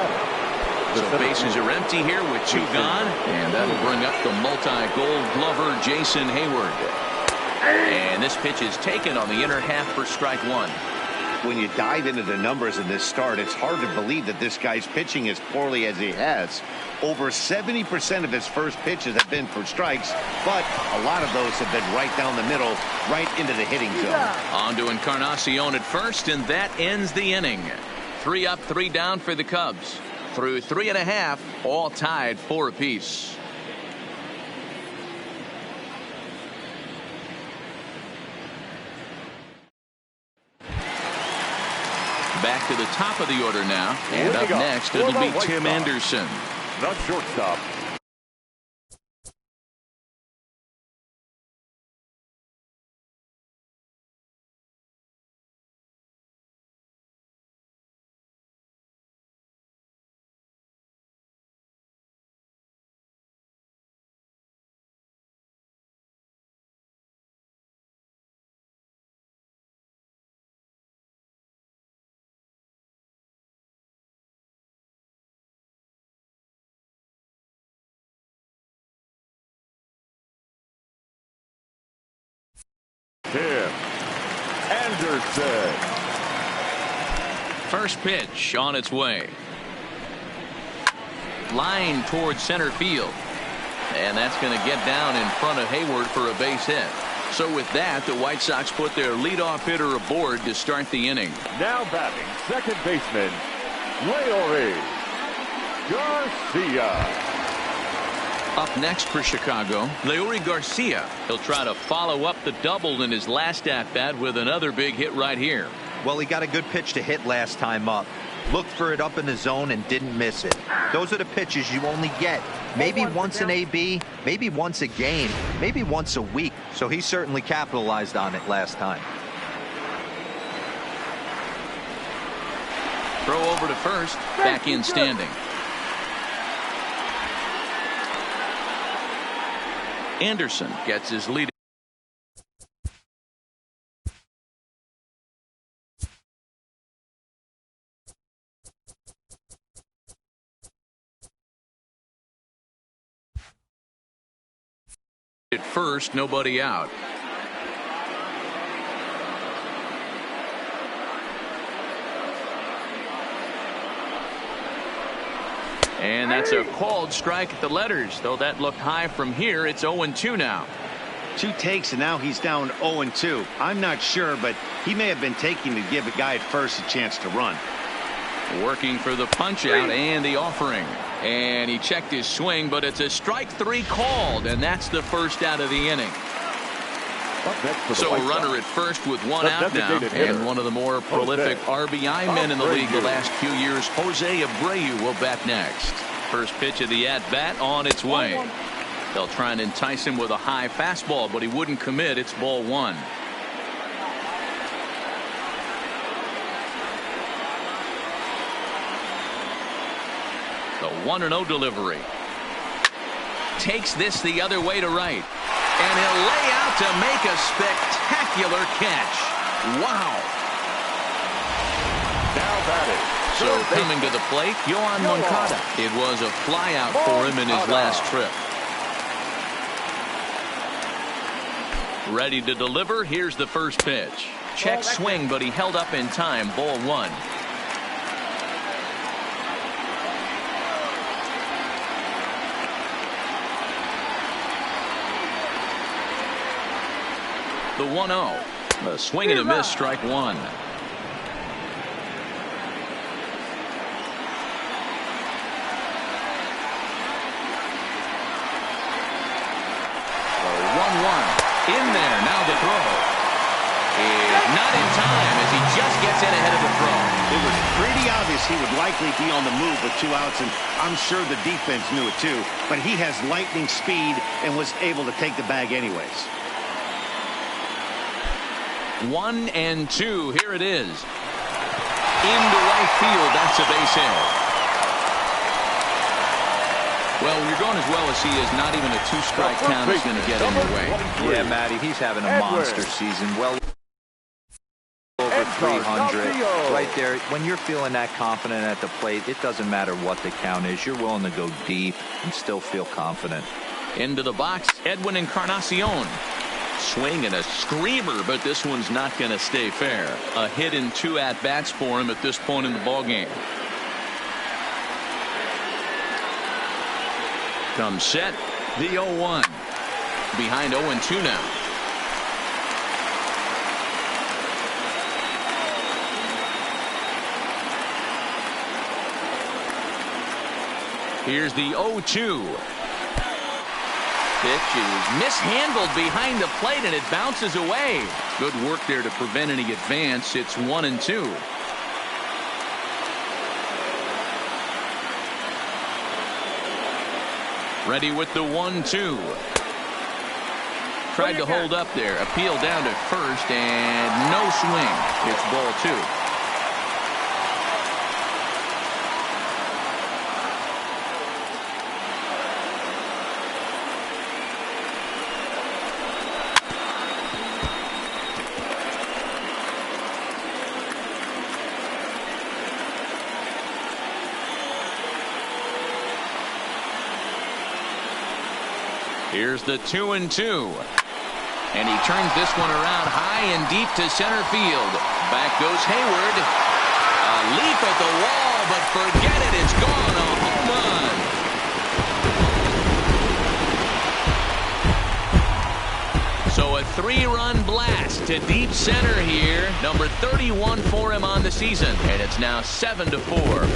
S4: ball.
S1: So bases are empty here with 2 gone, and that'll bring up the multi-gold glover Jason Hayward. And this pitch is taken on the inner half for strike 1.
S3: When you dive into the numbers in this start, it's hard to believe that this guy's pitching as poorly as he has. Over 70% of his first pitches have been for strikes, but a lot of those have been right down the middle, right into the hitting zone.
S1: On to Encarnacion at first, and that ends the inning. 3 up, 3 down for the Cubs. Through 3.5, all tied 4 apiece. Back to the top of the order now, and up next it'll be Tim Anderson.
S4: The shortstop. Tim Anderson.
S1: First pitch on its way. Line towards center field. And that's going to get down in front of Hayward for a base hit. So with that, the White Sox put their leadoff hitter aboard to start the inning.
S4: Now batting, second baseman, Leury Garcia.
S1: Up next for Chicago, Leury Garcia. He'll try to follow up the double in his last at-bat with another big hit right here.
S2: Well, he got a good pitch to hit last time up. Looked for it up in the zone and didn't miss it. Those are the pitches you only get maybe once an AB, maybe once a game, maybe once a week. So he certainly capitalized on it last time.
S1: Throw over to first, back in standing. Anderson gets his lead. At first, nobody out. And that's a called strike at the letters, though that looked high from here. It's 0-2 now.
S3: 2 takes, and now he's down 0-2. I'm not sure, but he may have been taking to give a guy at first a chance to run.
S1: Working for the punch out and the offering. And he checked his swing, but it's a strike 3 called, and that's the first out of the inning. So a runner at first with 1 out now, and one of the more prolific RBI men in the league the last few years, Jose Abreu, will bat next. First pitch of the at-bat on its way. They'll try and entice him with a high fastball, but he wouldn't commit. It's ball 1. The 1-0 delivery. Takes this the other way to right. And he'll lay out to make a spectacular catch. Wow.
S4: Now batting.
S1: So coming to the plate, Yoan Moncada. It was a flyout for him in his last trip. Ready to deliver. Here's the first pitch. Check swing, but he held up in time. Ball 1. The 1-0. A swing and a miss, strike 1. In there, now the throw. Not in time as he just gets in ahead of the throw.
S3: It was pretty obvious he would likely be on the move with 2 outs, and I'm sure the defense knew it too. But he has lightning speed and was able to take the bag anyways.
S1: 1-2. Here it is. Into right field. That's a base hit. Well, you're going as well as he is. Not even a 2-strike count is going to get in your way.
S2: Yeah, Matty, he's having a monster season. Well over 300. Right there, when you're feeling that confident at the plate, it doesn't matter what the count is. You're willing to go deep and still feel confident.
S1: Into the box, Edwin Encarnacion. Swing and a screamer, but this one's not going to stay fair. A hit and 2 at-bats for him at this point in the ballgame. Comes set, the 0-1. Behind 0-2 now. Here's the 0-2. Pitch is mishandled behind the plate, and it bounces away. Good work there to prevent any advance. It's 1-2. Ready with the 1-2. Tried to hold up there. Appeal down to first, and no swing. It's ball 2. Here's the 2-2. And he turns this one around high and deep to center field. Back goes Hayward. A leap at the wall, but forget it. It's gone. A home run. So a 3-run blast to deep center here. Number 31 for him on the season. And it's now 7-4.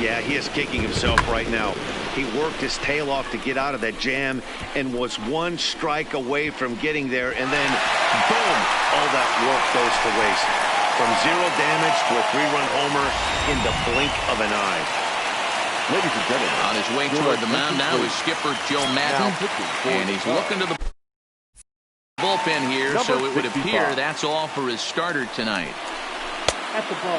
S3: Yeah, he is kicking himself right now. He worked his tail off to get out of that jam and was one strike away from getting there, and then boom, all that work goes to waste. From 0 damage to a 3-run homer in the blink of an eye.
S4: Ladies and gentlemen,
S1: on his way toward the mound now is skipper Joe Maddon, and he's looking to the bullpen here, so it would appear that's all for his starter tonight.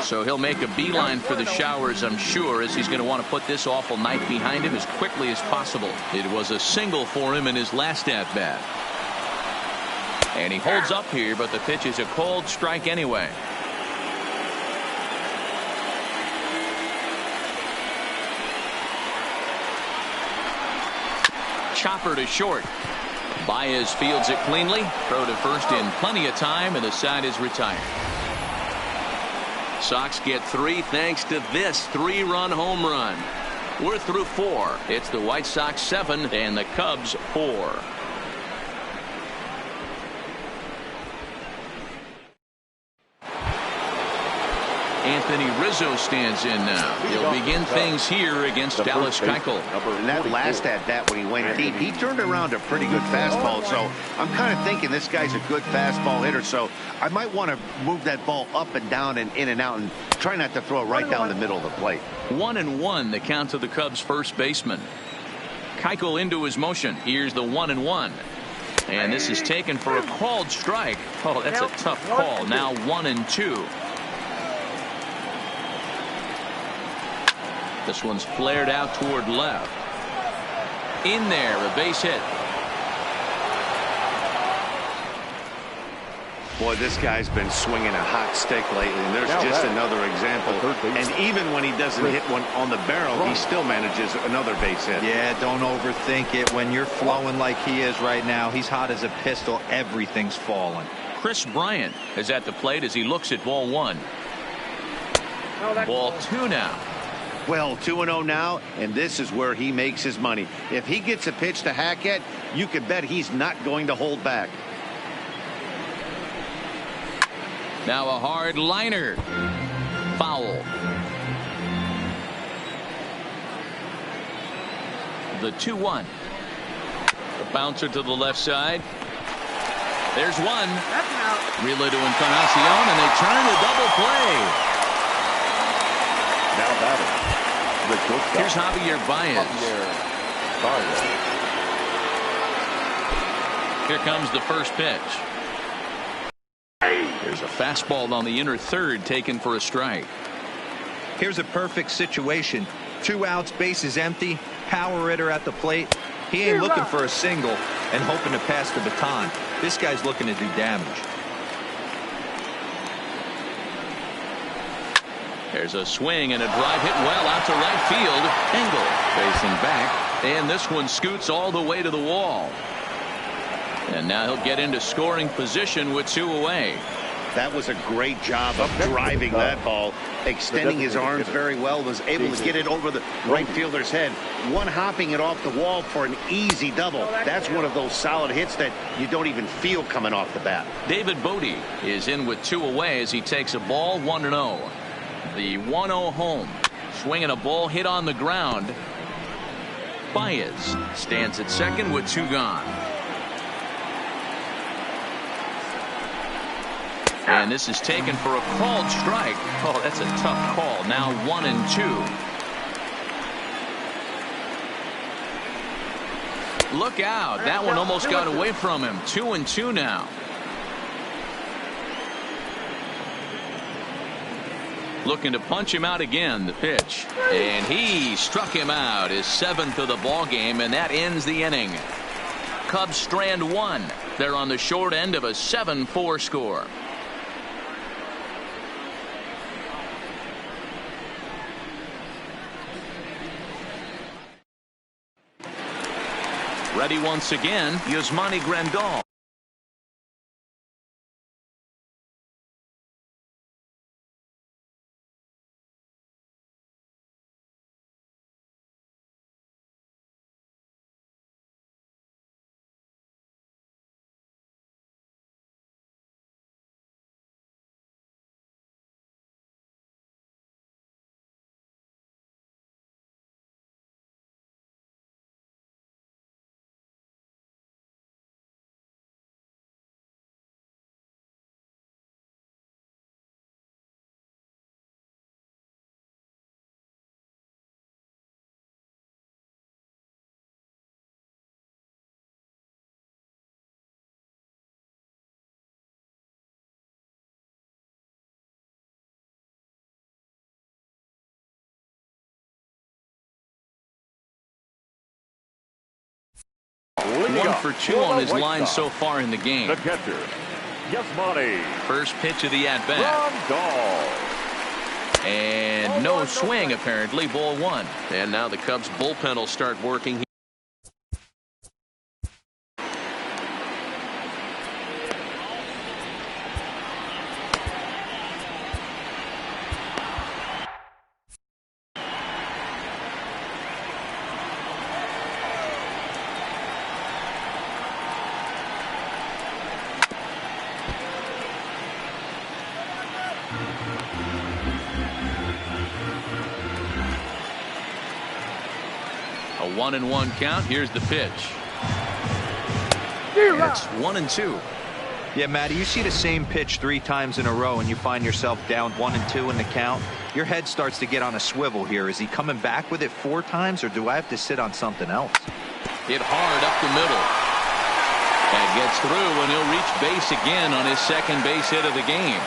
S1: So he'll make a beeline for the showers, I'm sure, as he's going to want to put this awful night behind him as quickly as possible. It was a single for him in his last at-bat. And he holds up here, but the pitch is a cold strike anyway. Chopper to short. Baez fields it cleanly. Throw to first in plenty of time, and the side is retired. Sox get 3 thanks to this 3-run home run. We're through 4. It's the White Sox 7 and the Cubs 4. Anthony Rizzo stands in now. He'll begin things here against Dallas Keuchel.
S3: In that last at-bat when he went deep, he turned around a pretty good fastball. So I'm kind of thinking this guy's a good fastball hitter. So I might want to move that ball up and down and in and out and try not to throw it right down the middle of the plate.
S1: 1-1 the count to the Cubs first baseman. Keuchel into his motion. Here's the 1-1. And this is taken for a called strike. Oh, that's a tough call. Now 1-2. This one's flared out toward left. In there, a base hit.
S3: Boy, this guy's been swinging a hot stick lately, and there's just another example. And even when he doesn't hit one on the barrel, he still manages another base hit.
S2: Yeah, don't overthink it. When you're flowing like he is right now, he's hot as a pistol. Everything's falling.
S1: Chris Bryant is at the plate as he looks at ball 1. Ball 2 now.
S3: Well, 2-0 now, and this is where he makes his money. If he gets a pitch to Hackett, you can bet he's not going to hold back.
S1: Now a hard liner. Foul. The 2-1. The bouncer to the left side. There's one. Relay to Encarnacion, and they turn the double play.
S4: Now batting.
S1: Here's Javier Baez. Here comes the first pitch. There's a fastball on the inner third taken for a strike.
S2: Here's a perfect situation. 2 outs, bases empty, power hitter at the plate. He ain't looking for a single and hoping to pass the baton. This guy's looking to do damage.
S1: There's a swing and a drive hit well out to right field. Engel facing back, and this one scoots all the way to the wall. And now he'll get into scoring position with 2 away.
S3: That was a great job of driving that ball, extending his arms very well, was able to get it over the right fielder's head, one hopping it off the wall for an easy double. That's one of those solid hits that you don't even feel coming off the bat.
S1: David Bote is in with 2 away as he takes a ball 1-0. The 1-0 home. Swinging a ball hit on the ground. Baez stands at second with 2 gone. And this is taken for a called strike. Oh, that's a tough call. Now 1-2. Look out. That one almost got away from him. 2-2 now. Looking to punch him out again. The pitch. And he struck him out. His 7th of the ball game, and that ends the inning. Cubs strand 1. They're on the short end of a 7-4 score. Ready once again, Yasmani Grandal. One for 2 on his line so far in the game.
S4: The catcher, Yasmani.
S1: First pitch of the at-bat. And no swing, apparently. Ball 1. And now the Cubs bullpen will start working. A 1-1 count. Here's the pitch. It's 1-2.
S2: Yeah, Matty, you see the same pitch 3 times in a row and you find yourself down 1-2 in the count. Your head starts to get on a swivel here. Is he coming back with it 4 times, or do I have to sit on something else?
S1: Hit hard up the middle. And gets through, and he'll reach base again on his second base hit of the game.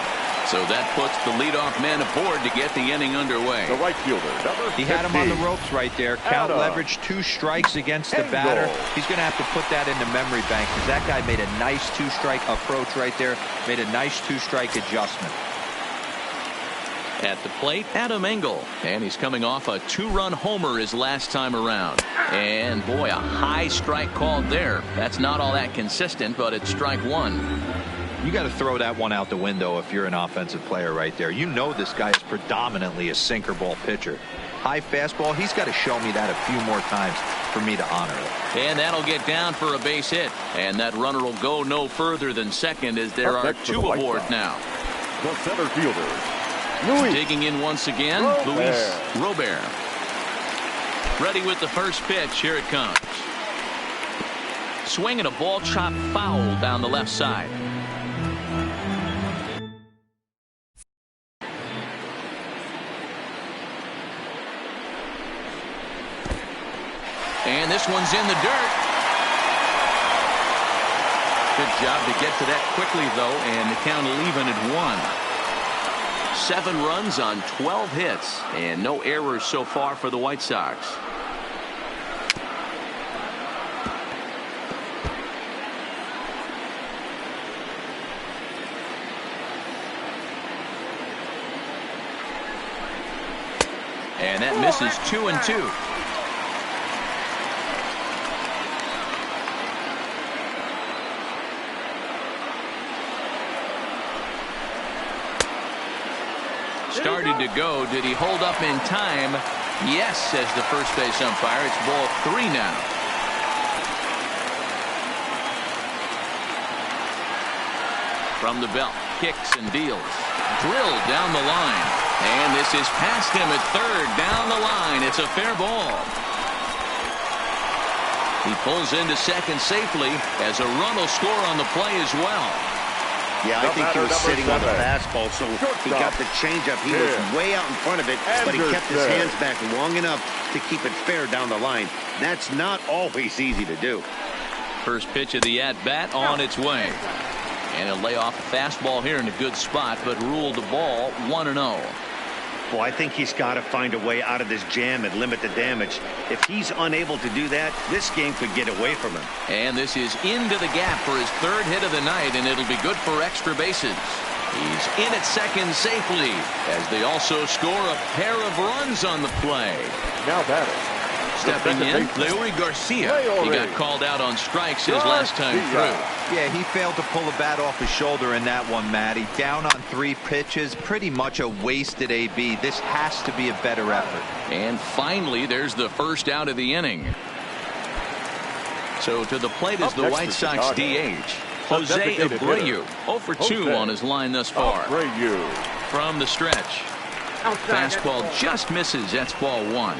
S1: So that puts the leadoff man aboard to get the inning underway.
S4: The right fielder, number 50.
S2: He had him on the ropes right there. Count leverage, 2 strikes against the batter. He's going to have to put that in the memory bank, because that guy made a nice 2-strike approach right there. Made a nice 2-strike adjustment.
S1: At the plate, Adam Engel, and he's coming off a 2-run homer his last time around. And boy, a high strike called there. That's not all that consistent, but it's strike 1.
S2: You got to throw that one out the window if you're an offensive player right there. You know this guy is predominantly a sinker ball pitcher. High fastball, he's got to show me that a few more times for me to honor it.
S1: And that'll get down for a base hit. And that runner will go no further than second, as there are 2 aboard now.
S4: The center fielder, Luis.
S1: Digging in once again, Luis Robert. Ready with the first pitch. Here it comes. Swinging a ball chopped foul down the left side. And this one's in the dirt. Good job to get to that quickly, though, and the count will even at 1. 7 runs on 12 hits and no errors so far for the White Sox. And that misses 2-2. Started to go. Did he hold up in time? Yes, says the first base umpire. It's ball 3 now. From the belt, kicks and deals. Drilled down the line. And this is past him at third. Down the line. It's a fair ball. He pulls into second safely as a run will score on the play as well.
S3: Yeah, I think he was sitting on the fastball, so he got the changeup. He was way out in front of it, but he kept his hands back long enough to keep it fair down the line. That's not always easy to do.
S1: First pitch of the at-bat on its way. And he'll lay off a fastball here in a good spot, but ruled the ball 1-0.
S3: Well, I think he's got to find a way out of this jam and limit the damage. If he's unable to do that, this game could get away from him.
S1: And this is into the gap for his 3rd hit of the night, and it'll be good for extra bases. He's in at second safely as they also score a pair of runs on the play.
S4: Now batting.
S1: Stepping in, Leury Garcia. He got called out on strikes his last time through.
S2: Yeah, he failed to pull the bat off his shoulder in that one, Matty. Down on 3 pitches, pretty much a wasted AB. This has to be a better effort.
S1: And finally, there's the first out of the inning. So to the plate is the White Sox DH, Jose Abreu. 0 for 2 on his line thus far. From the stretch. Fastball just misses. That's ball 1.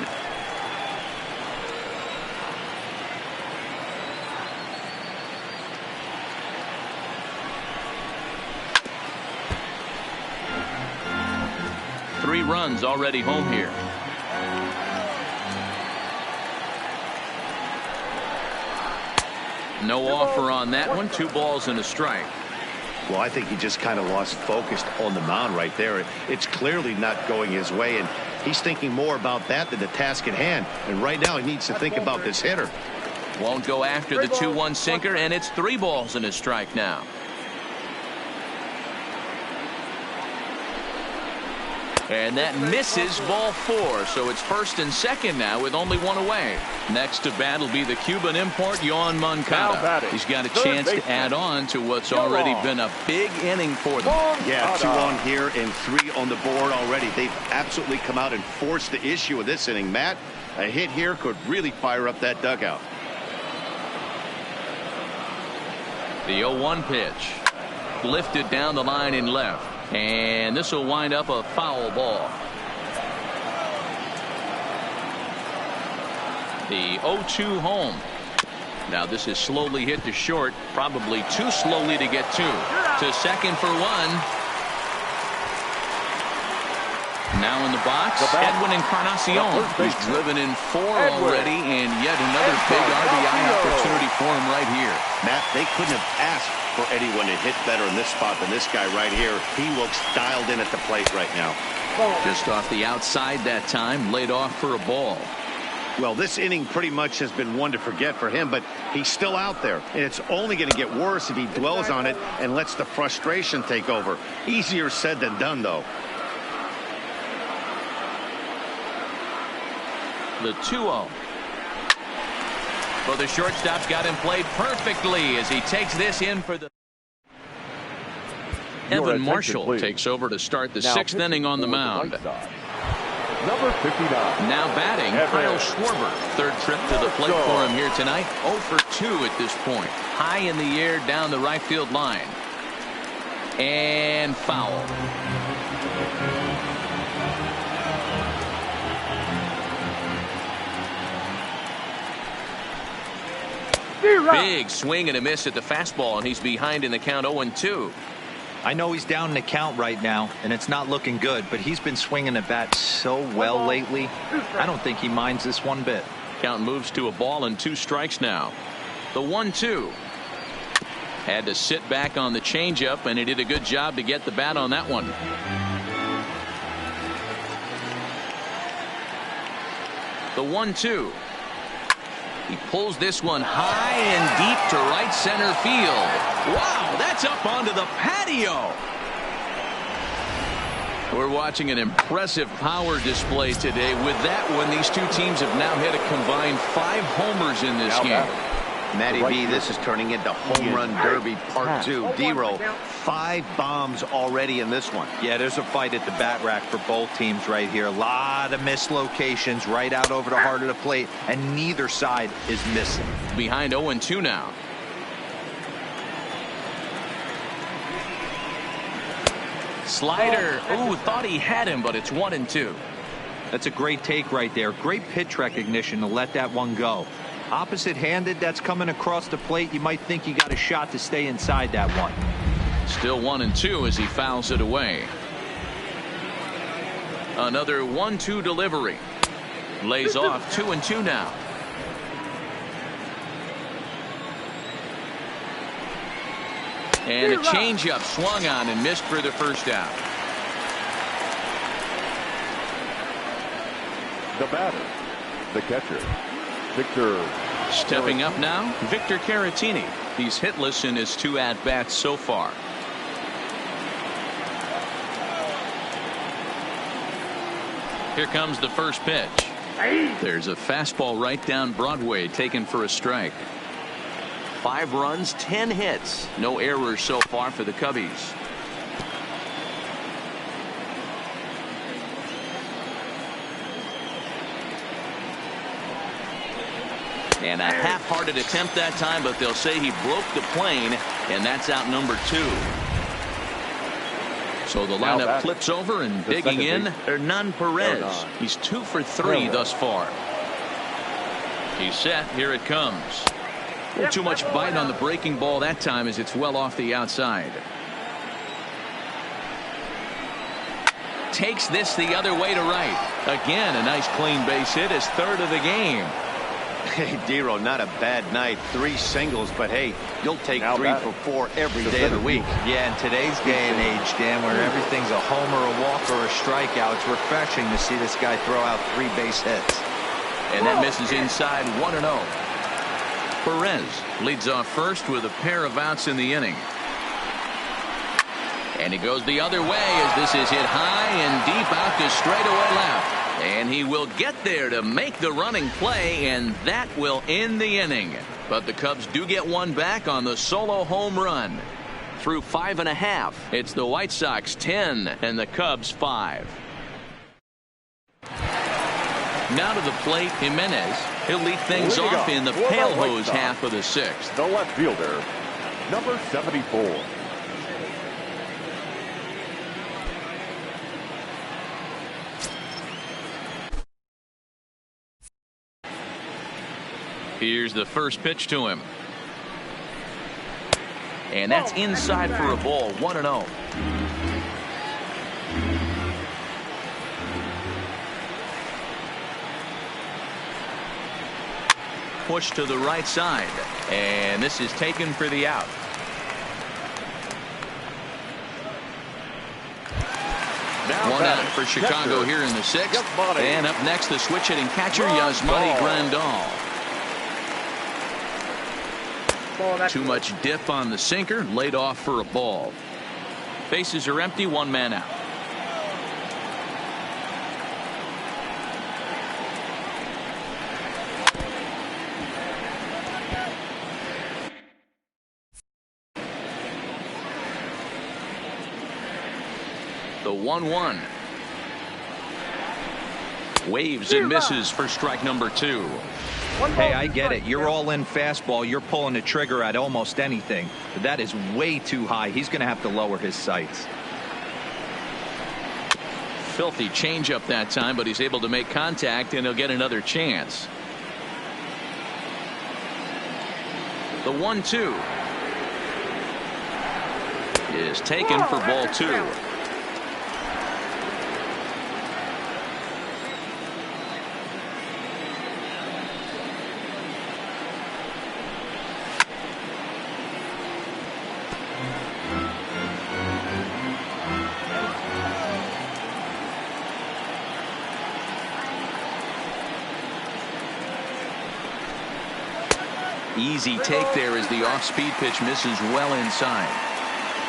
S1: Three runs already home here. No offer on that one. 2 balls and a strike.
S3: Well, I think he just kind of lost focus on the mound right there. It's clearly not going his way, and he's thinking more about that than the task at hand. And right now he needs to think about this hitter.
S1: Won't go after the 2-1 sinker, and it's 3 balls and a strike now. And that misses ball 4. So it's first and second now with only 1 away. Next to bat will be the Cuban import, Yoán Moncada. He's got a chance to add on to what's already been a big inning for them.
S3: Yeah, 2 on here and 3 on the board already. They've absolutely come out and forced the issue of this inning. Matt, a hit here could really fire up that dugout.
S1: The 0-1 pitch. Lifted down the line in left. And this will wind up a foul ball. The 0-2 home. Now this is slowly hit to short. Probably too slowly to get to second for 1. Now in the box, Edwin Encarnacion, who's driven in 4 already, and yet another big RBI opportunity for him right here.
S3: Matt, they couldn't have asked for anyone to hit better in this spot than this guy right here. He looks dialed in at the plate right now.
S1: Just off the outside that time, laid off for a ball.
S3: Well, this inning pretty much has been one to forget for him, but he's still out there, and it's only going to get worse if he dwells on it and lets the frustration take over. Easier said than done, though.
S1: The 2-0. Well, the shortstop's got him played perfectly as he takes this in for the... Evan Marshall takes over to start the 6th inning on the mound.
S4: Number 59.
S1: Now batting, Kyle Schwarber. 3rd trip to the plate for him here tonight. 0 for 2 at this point. High in the air down the right field line. And foul. Big swing and a miss at the fastball, and he's behind in the count 0-2.
S2: I know he's down in the count right now, and it's not looking good, but he's been swinging the bat so well lately. I don't think he minds this one bit.
S1: Count moves to a ball and 2 strikes now. The 1-2. Had to sit back on the changeup, and he did a good job to get the bat on that one. The 1-2. He pulls this one high and deep to right center field. Wow, that's up onto the patio. We're watching an impressive power display today. With that one, these two teams have now hit a combined 5 homers in this game.
S3: Matty B, this is turning into home run derby part 2. D-Roll, 5 bombs already in this one.
S2: Yeah, there's a fight at the bat rack for both teams right here. A lot of mislocations right out over the heart of the plate, and neither side is missing.
S1: Behind 0-2 now. Slider. Ooh, thought he had him, but it's 1-2.
S2: That's a great take right there. Great pitch recognition to let that one go. Opposite-handed, that's coming across the plate. You might think you got a shot to stay inside that one.
S1: Still 1-2 as he fouls it away. Another 1-2 delivery. Lays off 2-2 now. And a changeup swung on and missed for the first out.
S4: The batter, the catcher, Victor.
S1: Stepping up now, Victor Caratini. He's hitless in his 2 at-bats so far. Here comes the first pitch. There's a fastball right down Broadway taken for a strike. 5 runs, 10 hits. No errors so far for the Cubbies. And a half-hearted attempt that time, but they'll say he broke the plane, and that's out number 2. So the lineup flips over, and digging in, Hernan Perez. He's 2 for 3 thus far. He's set. Here it comes. Too much bite on the breaking ball that time as it's well off the outside. Takes this the other way to right. Again, a nice clean base hit, his 3rd of the game.
S3: Hey, D-Roll, not a bad night. 3 singles, but hey, you'll take 3 for 4 every day of the week.
S2: Yeah, in today's day and age, Dan, where everything's a homer, a walk, or a strikeout, it's refreshing to see this guy throw out 3 base hits.
S1: And that misses inside 1-0. Perez leads off first with a pair of outs in the inning. And he goes the other way as this is hit high and deep out to straightaway left. And he will get there to make the running play, and that will end the inning. But the Cubs do get one back on the solo home run. Through 5.5, it's the White Sox 10 and the Cubs 5. Now to the plate, Jimenez. He'll lead things off in the pale hose half of the 6th.
S4: The left fielder, number 74.
S1: Here's the first pitch to him. And that's inside for a ball. 1-0. Push to the right side. And this is taken for the out. One out for Chicago here in the 6th. And up next, the switch hitting catcher, Yasmani Grandal. Too much dip on the sinker, laid off for a ball. Bases are empty, 1 man out. The 1-1. Waves and misses for strike number 2.
S2: Hey, I get it. You're all in fastball. You're pulling the trigger at almost anything. But that is way too high. He's going to have to lower his sights.
S1: Filthy changeup that time, but he's able to make contact, and he'll get another chance. The 1-2 is taken for ball 2. easy take there as the off-speed pitch misses well inside.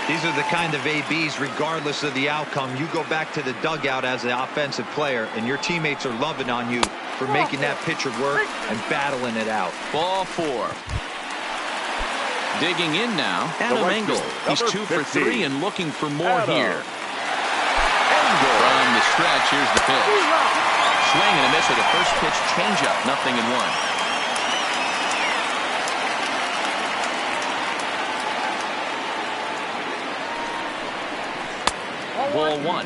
S2: These are the kind of ABs, regardless of the outcome. You go back to the dugout as an offensive player, and your teammates are loving on you for making that pitcher work and battling it out.
S1: Ball 4. Digging in now, Adam Engel. He's 2 for 3 and looking for more here. From the stretch, here's the pitch. Swing and a miss with a first pitch changeup. 0-1. Ball 1.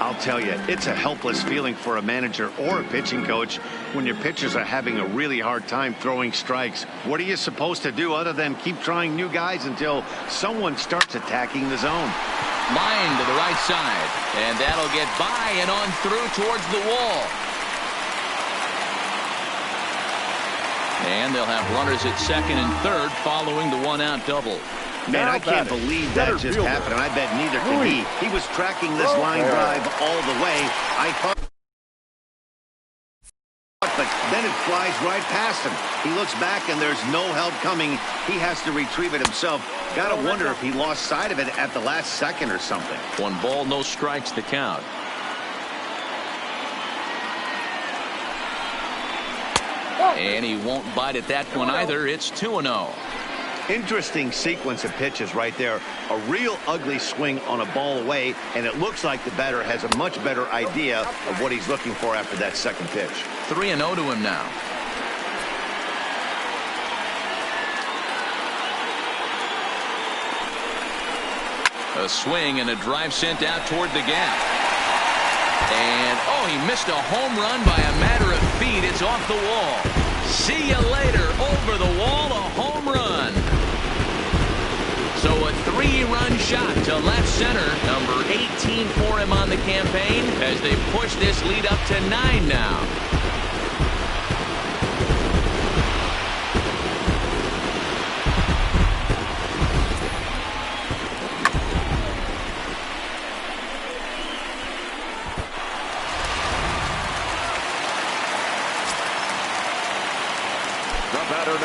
S3: I'll tell you, it's a helpless feeling for a manager or a pitching coach when your pitchers are having a really hard time throwing strikes. What are you supposed to do other than keep trying new guys until someone starts attacking the zone?
S1: Line to the right side, and that'll get by and on through towards the wall. And they'll have runners at second and third following the one-out double.
S3: Man, I can't believe that just happened, and I bet neither can he. He was tracking this line drive all the way. I thought, but then it flies right past him. He looks back, and there's no help coming. He has to retrieve it himself. Got to wonder if he lost sight of it at the last second or something.
S1: 1 ball, no strikes the count. And he won't bite at that one either. It's 2-0.
S3: Interesting sequence of pitches right there. A real ugly swing on a ball away, and it looks like the batter has a much better idea of what he's looking for after that second pitch.
S1: 3-0 to him now. A swing and a drive sent out toward the gap. And, oh, he missed a home run by a matter of feet. It's off the wall. See you later. Over the wall, a home run. So a 3-run shot to left center. Number 18 for him on the campaign as they push this lead up to 9 now.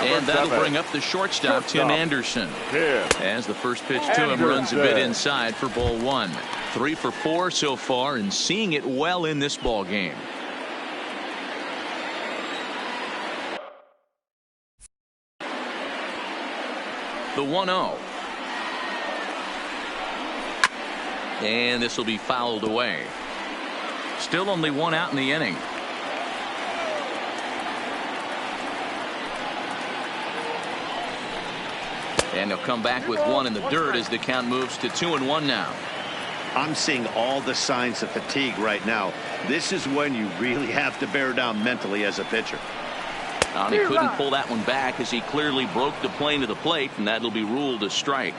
S1: And that'll bring up the shortstop, Tim Anderson. As the first pitch to him runs a bit inside for ball 1. 3 for 4 so far and seeing it well in this ball game. The 1-0. And this will be fouled away. Still only 1 out in the inning. And they'll come back with 1 in the dirt as the count moves to 2-1 now.
S3: I'm seeing all the signs of fatigue right now. This is when you really have to bear down mentally as a pitcher.
S1: And he couldn't pull that one back as he clearly broke the plane to the plate, and that'll be ruled a strike.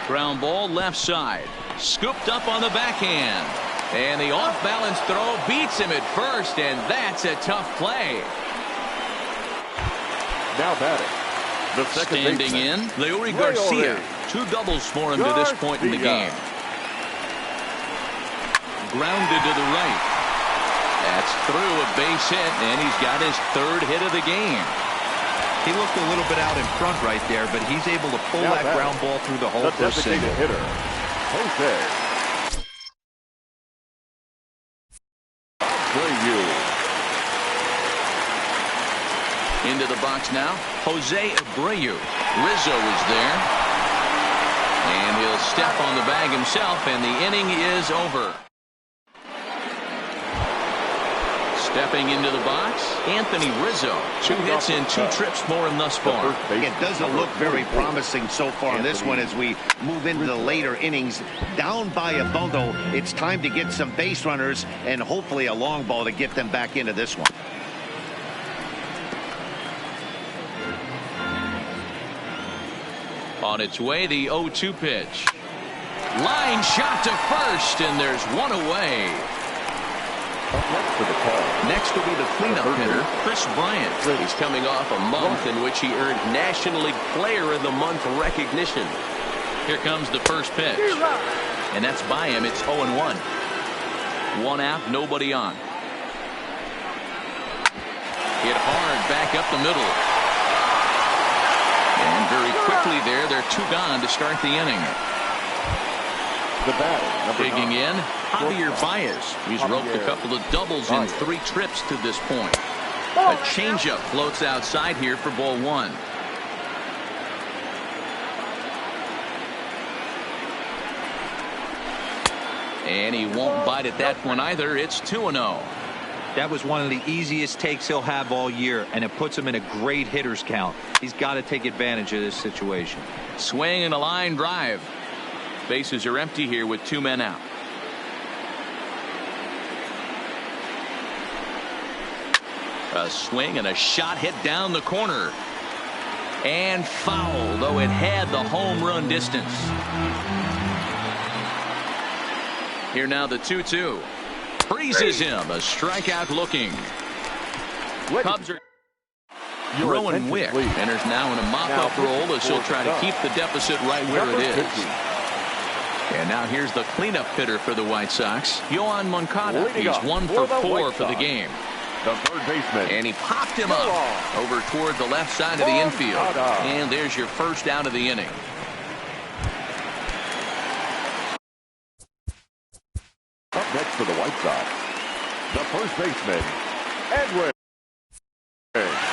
S1: Ground ball left side. Scooped up on the backhand. And the off-balance throw beats him at first, and that's a tough play.
S4: Now batting, the second
S1: Standing in, Leury Garcia. 2 doubles for him to this point in the game. Grounded to the right. That's through a base hit, and he's got his 3rd hit of the game.
S2: He looked a little bit out in front right there, but he's able to pull that ground ball through the hole for a single.
S4: Hitter, Jose
S1: into the box now, Jose Abreu. Rizzo is there. And he'll step on the bag himself, and the inning is over. Stepping into the box, Anthony Rizzo. 2 hits and 2 trips for him thus far.
S3: It doesn't look very promising so far in this one as we move into the later innings. Down by a bundle, it's time to get some base runners and hopefully a long ball to get them back into this one.
S1: On its way, the 0-2 pitch. Line shot to first, and there's 1 away. Next will be the cleanup hitter, Chris Bryant. He's coming off a month in which he earned National League Player of the Month recognition. Here comes the first pitch. And that's by him. It's 0-1. One out, nobody on. Hit hard back up the middle. And very quickly there, they're 2 gone to start the inning.
S4: The batter, number
S1: Digging
S4: 9.
S1: in, Javier Baez. He's roped a couple of doubles in 3 trips to this point. A changeup floats outside here for ball 1. And he won't bite at that one either. It's 2-0.
S2: That was one of the easiest takes he'll have all year, and it puts him in a great hitter's count. He's got to take advantage of this situation.
S1: Swing and a line drive. Bases are empty here with 2 men out. A swing and a shot hit down the corner. And foul, though it had the home run distance. Here now the 2-2. Freezes him. A strikeout looking. Cubs are Rowan Wick enters now in a mop-up role as he'll try to keep the deficit right where it is. And now here's the cleanup hitter for the White Sox, Yoan Moncada. He's 1 for 4 for the game.
S4: The third baseman.
S1: And he popped him up over toward the left side of the infield. And there's your first out of the inning.
S4: Up next for the White Sox, the first baseman, Edwin Encarnacion.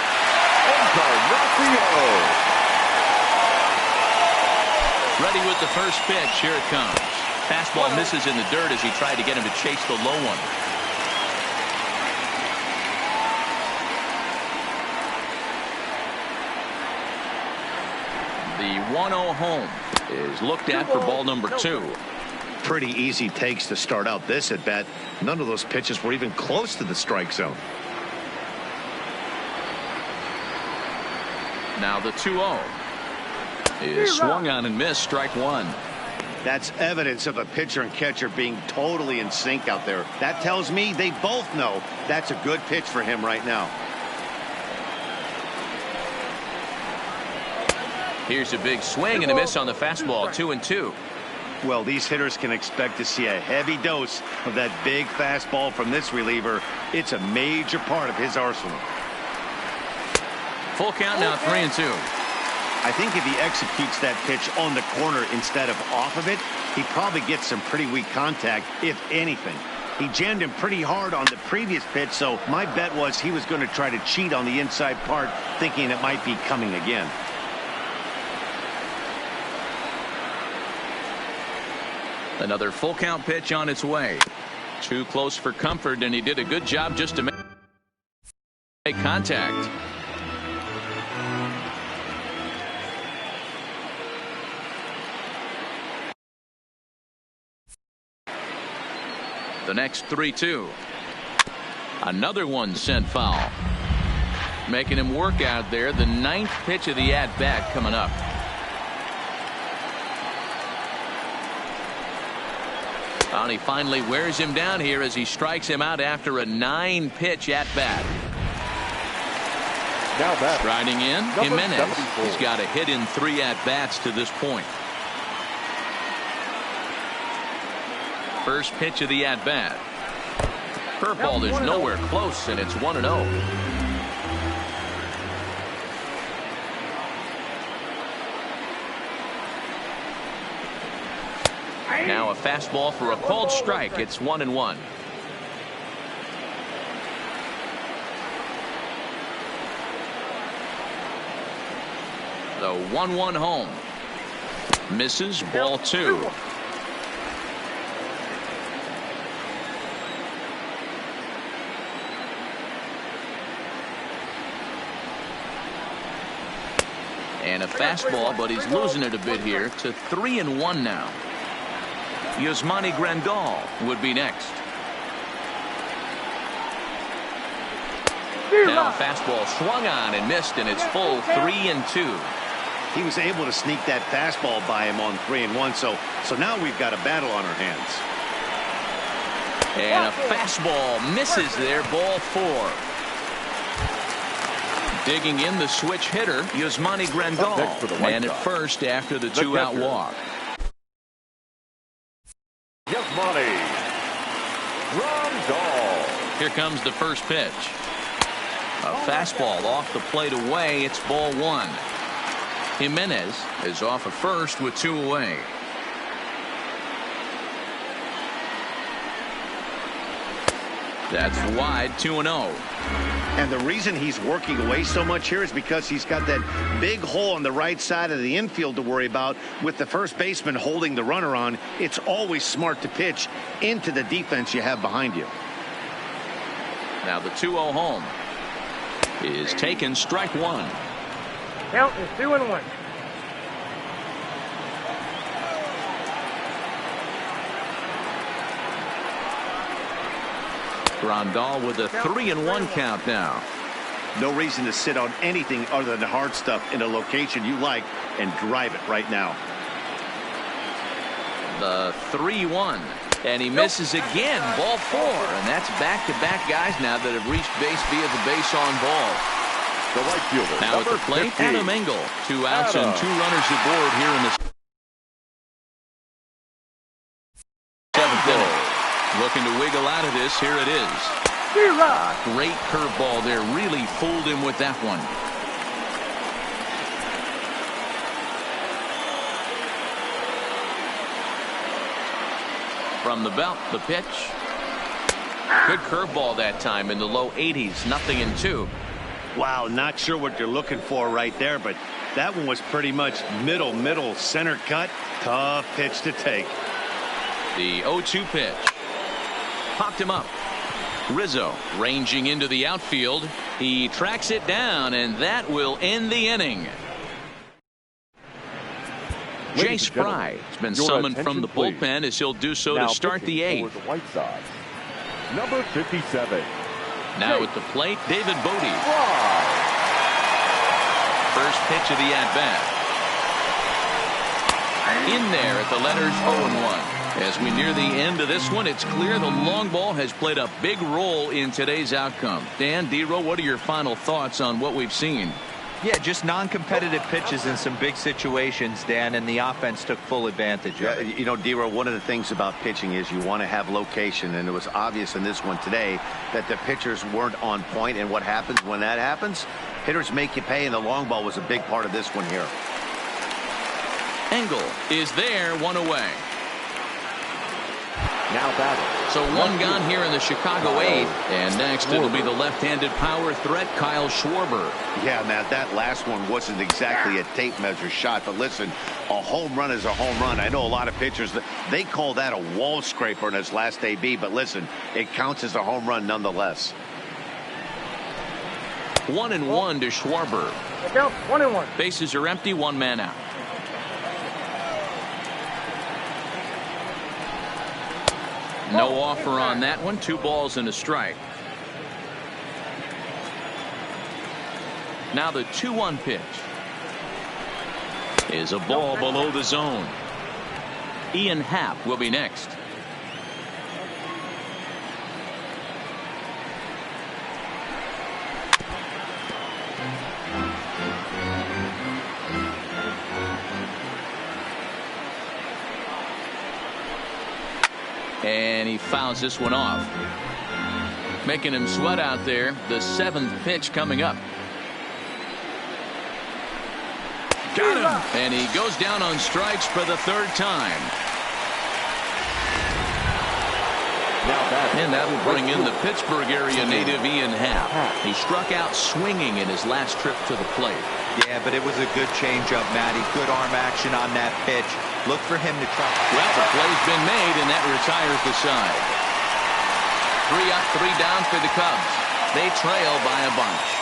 S1: Ready with the first pitch. Here it comes. Fastball misses in the dirt as he tried to get him to chase the low one. The 1-0 home is looked at for ball number 2.
S3: Pretty easy takes to start out this at bat. None of those pitches were even close to the strike zone.
S1: Now the 2-0 is swung on and missed. Strike 1.
S3: That's evidence of a pitcher and catcher being totally in sync out there. That tells me they both know that's a good pitch for him right now.
S1: Here's a big swing and a miss on the fastball. 2-2.
S3: Well, these hitters can expect to see a heavy dose of that big fastball from this reliever. It's a major part of his arsenal.
S1: Full count now, 3-2.
S3: I think if he executes that pitch on the corner instead of off of it, he probably gets some pretty weak contact, if anything. He jammed him pretty hard on the previous pitch, so my bet was he was going to try to cheat on the inside part, thinking it might be coming again.
S1: Another full count pitch on its way. Too close for comfort, and he did a good job just to make contact. The next 3-2. Another one sent foul. Making him work out there. The 9th pitch of the at-bat coming up. And he finally wears him down here as he strikes him out after a 9-pitch at-bat.
S4: Now back.
S1: Striding in, Jimenez. He's got a hit in 3 at-bats to this point. First pitch of the at-bat. Curveball is nowhere close, and it's 1-0. Now a fastball for a called strike. It's 1-1. The 1-1 home. Misses. Ball 2. And a fastball, but he's losing it a bit here to 3-1 now. Yasmani Grandal would be next. Now a fastball swung on and missed, and it's full 3-2.
S3: He was able to sneak that fastball by him on 3-1, so now we've got a battle on our hands.
S1: And a fastball misses there, ball 4. Digging in the switch hitter, Yasmani Grandal, and at first after the 2-out walk.
S4: Yasmani
S1: Here comes the first pitch. A fastball off the plate away. It's ball one. Jimenez is off at first with 2 away. That's wide, 2-0.
S3: And the reason he's working away so much here is because he's got that big hole on the right side of the infield to worry about. With the first baseman holding the runner on, it's always smart to pitch into the defense you have behind you.
S1: Now the 2-0 home is taken, strike one.
S6: Count is 2-1.
S1: Grandal with a 3-1 count now.
S3: No reason to sit on anything other than hard stuff in a location you like and drive it right now.
S1: The 3-1. And he misses again. Ball 4. And that's back-to-back guys now that have reached base via the base on ball.
S4: The right fielder.
S1: Now at the plate,
S4: 50.
S1: Adam Engel. 2 outs and 2 runners aboard here in the 7th inning. Looking to wiggle out of this. Here it is. Great curveball there. Really fooled him with that one. From the belt, the pitch. Good curveball that time in the low 80s. 0-2.
S3: Wow, not sure what you're looking for right there, but that one was pretty much middle center cut. Tough pitch to take.
S1: The 0-2 pitch. Popped him up. Rizzo ranging into the outfield. He tracks it down, and that will end the inning. Jay Spry has been summoned from the bullpen as he'll do so to start the 8th.
S4: The White Sox, number 57.
S1: Now at the plate, David Bodie. First pitch of the at-bat. In there at the letters 0-1. As we near the end of this one, it's clear the long ball has played a big role in today's outcome. Dan, D-Row, what are your final thoughts on what we've seen?
S2: Yeah, just non-competitive pitches in some big situations, Dan, and the offense took full advantage of it.
S3: You know, D-Row, one of the things about pitching is you want to have location, and it was obvious in this one today that the pitchers weren't on point, and what happens when that happens? Hitters make you pay, and the long ball was a big part of this one here.
S1: Engel is there, 1 away.
S4: Now batting.
S1: So 1 gone here in the Chicago 8th. And next it'll be the left-handed power threat, Kyle Schwarber.
S3: Yeah, Matt, that last one wasn't exactly a tape measure shot, but listen, a home run is a home run. I know a lot of pitchers, they call that a wall scraper in his last AB, but listen, it counts as a home run nonetheless.
S1: 1-1 to Schwarber.
S6: Count 1-1.
S1: Bases are empty, 1 man out. No offer on that one. 2 balls and a strike. Now the 2-1 pitch is a ball below the zone. Ian Happ will be next. And he fouls this one off. Making him sweat out there. The 7th pitch coming up. Got him. And he goes down on strikes for the 3rd time. And that will bring in the Pittsburgh area native Ian Happ. He struck out swinging in his last trip to the plate.
S2: Yeah, but it was a good changeup, Matty. Good arm action on that pitch. Look for him to try.
S1: Well, the play's been made, and that retires the side. 3 up, 3 down for the Cubs. They trail by a bunch.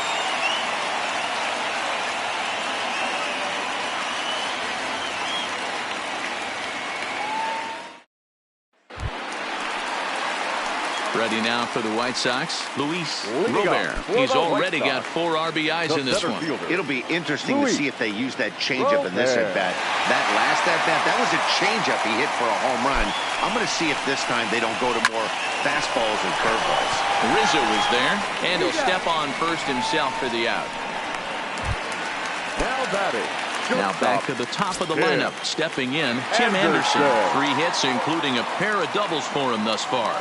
S1: Ready now for the White Sox, Luis Robert. He's already got 4 RBIs in this one.
S3: It'll be interesting to see if they use that changeup in this at-bat. That last at-bat, that was a changeup he hit for a home run. I'm going to see if this time they don't go to more fastballs and curveballs.
S1: Rizzo is there, and he'll step on first himself for the out.
S4: Now batting.
S1: Now back to the top of the lineup. Stepping in, Tim Anderson. 3 hits, including a pair of doubles for him thus far.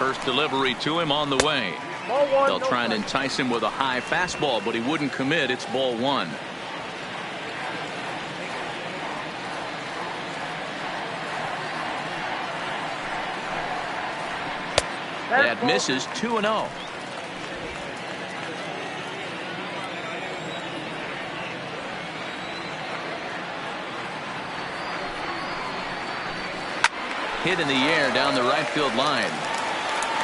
S1: First delivery to him on the way.
S6: Ball one,
S1: They'll
S6: no
S1: try and
S6: strikes.
S1: entice him with a high fastball, but he wouldn't commit. It's ball one. That
S6: Fastball.
S1: misses 2-0. Hit in the air down the right field line.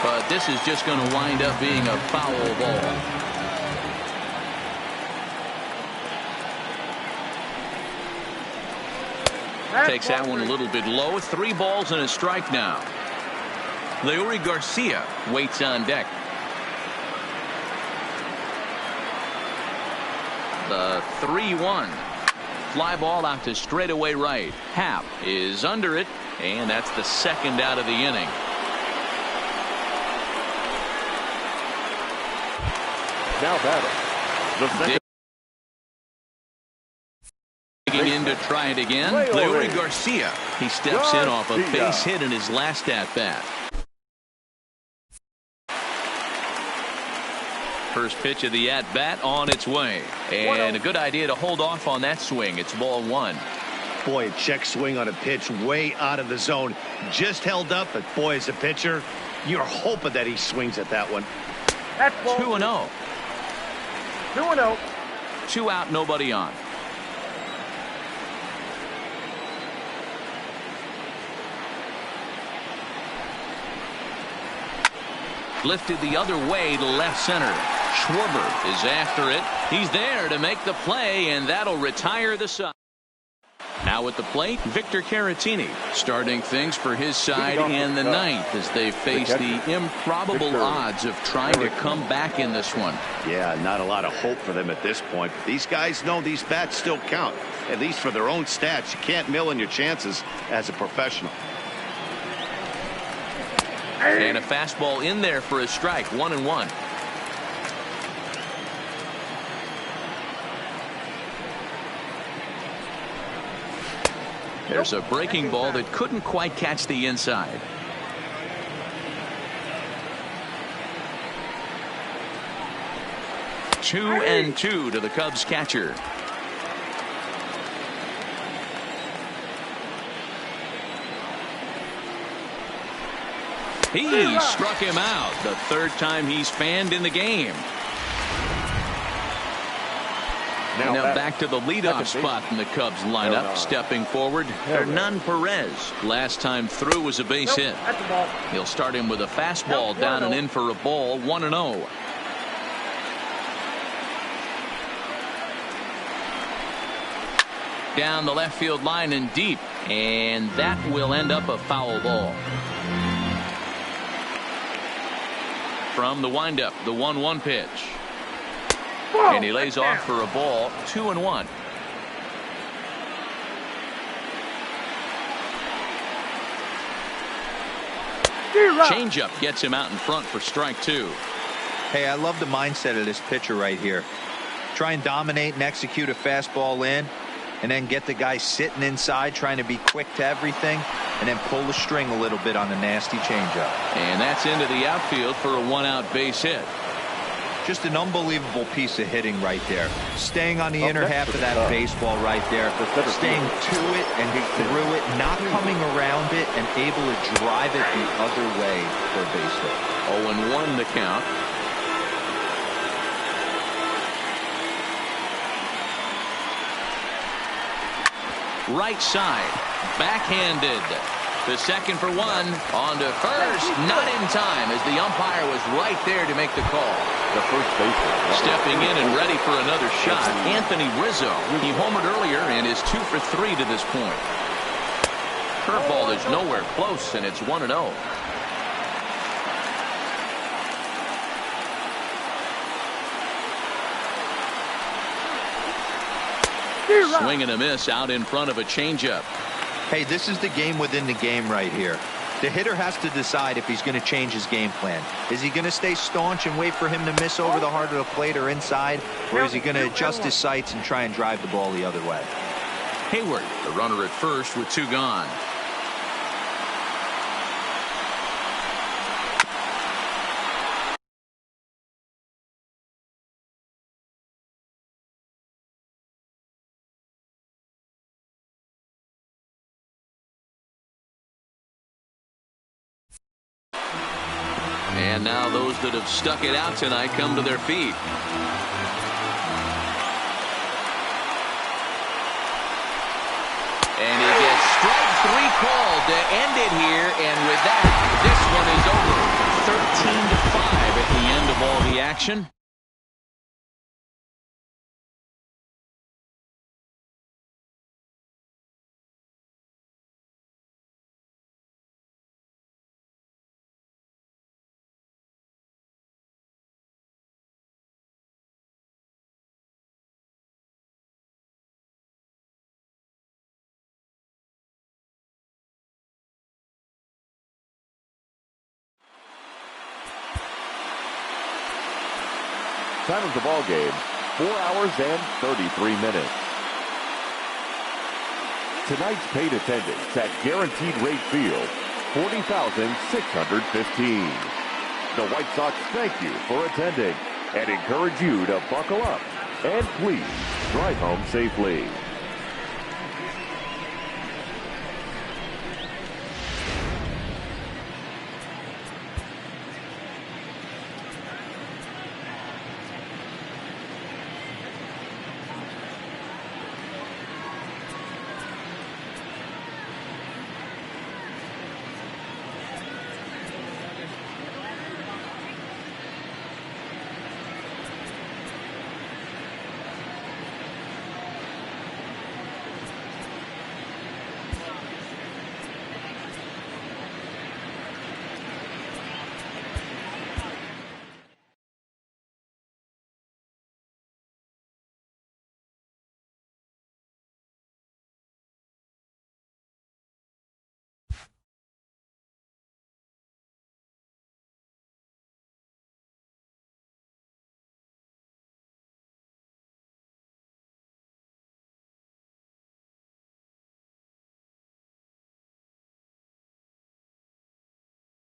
S1: But this is just going to wind up being a foul ball. Takes that one a little bit low. 3 balls and a strike now. Leury Garcia waits on deck. The 3-1. Fly ball out to straightaway right. Happ is under it, and that's the second out of the inning.
S4: Now batting, the second.
S1: Digging in to try it again. Leury Garcia. He steps in off a base hit in his last at bat. First pitch of the at bat on its way, and a good idea to hold off on that swing. It's ball one.
S3: Boy, a check swing on a pitch way out of the zone. Just held up, but boy, as a pitcher, you're hoping that he swings at that one.
S6: That's ball
S1: 2-0.
S6: 2-0.
S1: 2 out, nobody on. Lifted the other way to left center. Schwarber is after it. He's there to make the play, and that'll retire the side. Now at the plate, Victor Caratini starting things for his side in the ninth as they face the improbable odds of trying to come back in this one.
S3: Yeah, not a lot of hope for them at this point. But these guys know these bats still count, at least for their own stats. You can't mill in your chances as a professional.
S1: And a fastball in there for a strike. 1-1. There's a breaking ball that couldn't quite catch the inside. Two and two to the Cubs catcher. He struck him out. The third time he's fanned in the game. Now back to the leadoff spot in the Cubs lineup. Stepping forward, Hernan Perez. Last time through was a base hit.
S6: That's the ball.
S1: He'll start him with a fastball down and in for a ball. 1-0. Down the left field line and deep, and that will end up a foul ball. From the windup, the 1-1 pitch. And he lays off for a ball. 2-1. Changeup gets him out in front for strike 2.
S2: Hey, I love the mindset of this pitcher right here. Try and dominate and execute a fastball in, and then get the guy sitting inside trying to be quick to everything, and then pull the string a little bit on a nasty changeup.
S1: And that's into the outfield for a 1-out base hit.
S2: Just an unbelievable piece of hitting right there. Staying on the inner half of that baseball right there. Staying to it and through it, not coming around it, and able to drive it the other way for a base hit.
S1: 0-1 the count. Right side, backhanded. The second for one, on to first, not in time as the umpire was right there to make the call.
S4: The first baseman.
S1: Stepping in and ready for another shot, Anthony Rizzo. He homered earlier and is 2 for 3 to this point. Curveball is nowhere close, and it's 1-0. Swing and a miss out in front of a changeup.
S2: Hey, this is the game within the game right here. The hitter has to decide if he's going to change his game plan. Is he going to stay staunch and wait for him to miss over the heart of the plate or inside? Or is he going to adjust his sights and try and drive the ball the other way?
S1: Hayward, the runner at first with 2 gone. And now those that have stuck it out tonight come to their feet. And he gets strike 3 called to end it here. And with that, this one is over. 13-5 at the end of all the action.
S4: Time of the ball game, 4 hours and 33 minutes. Tonight's paid attendance at Guaranteed Rate Field, 40,615. The White Sox thank you for attending and encourage you to buckle up and please drive home safely.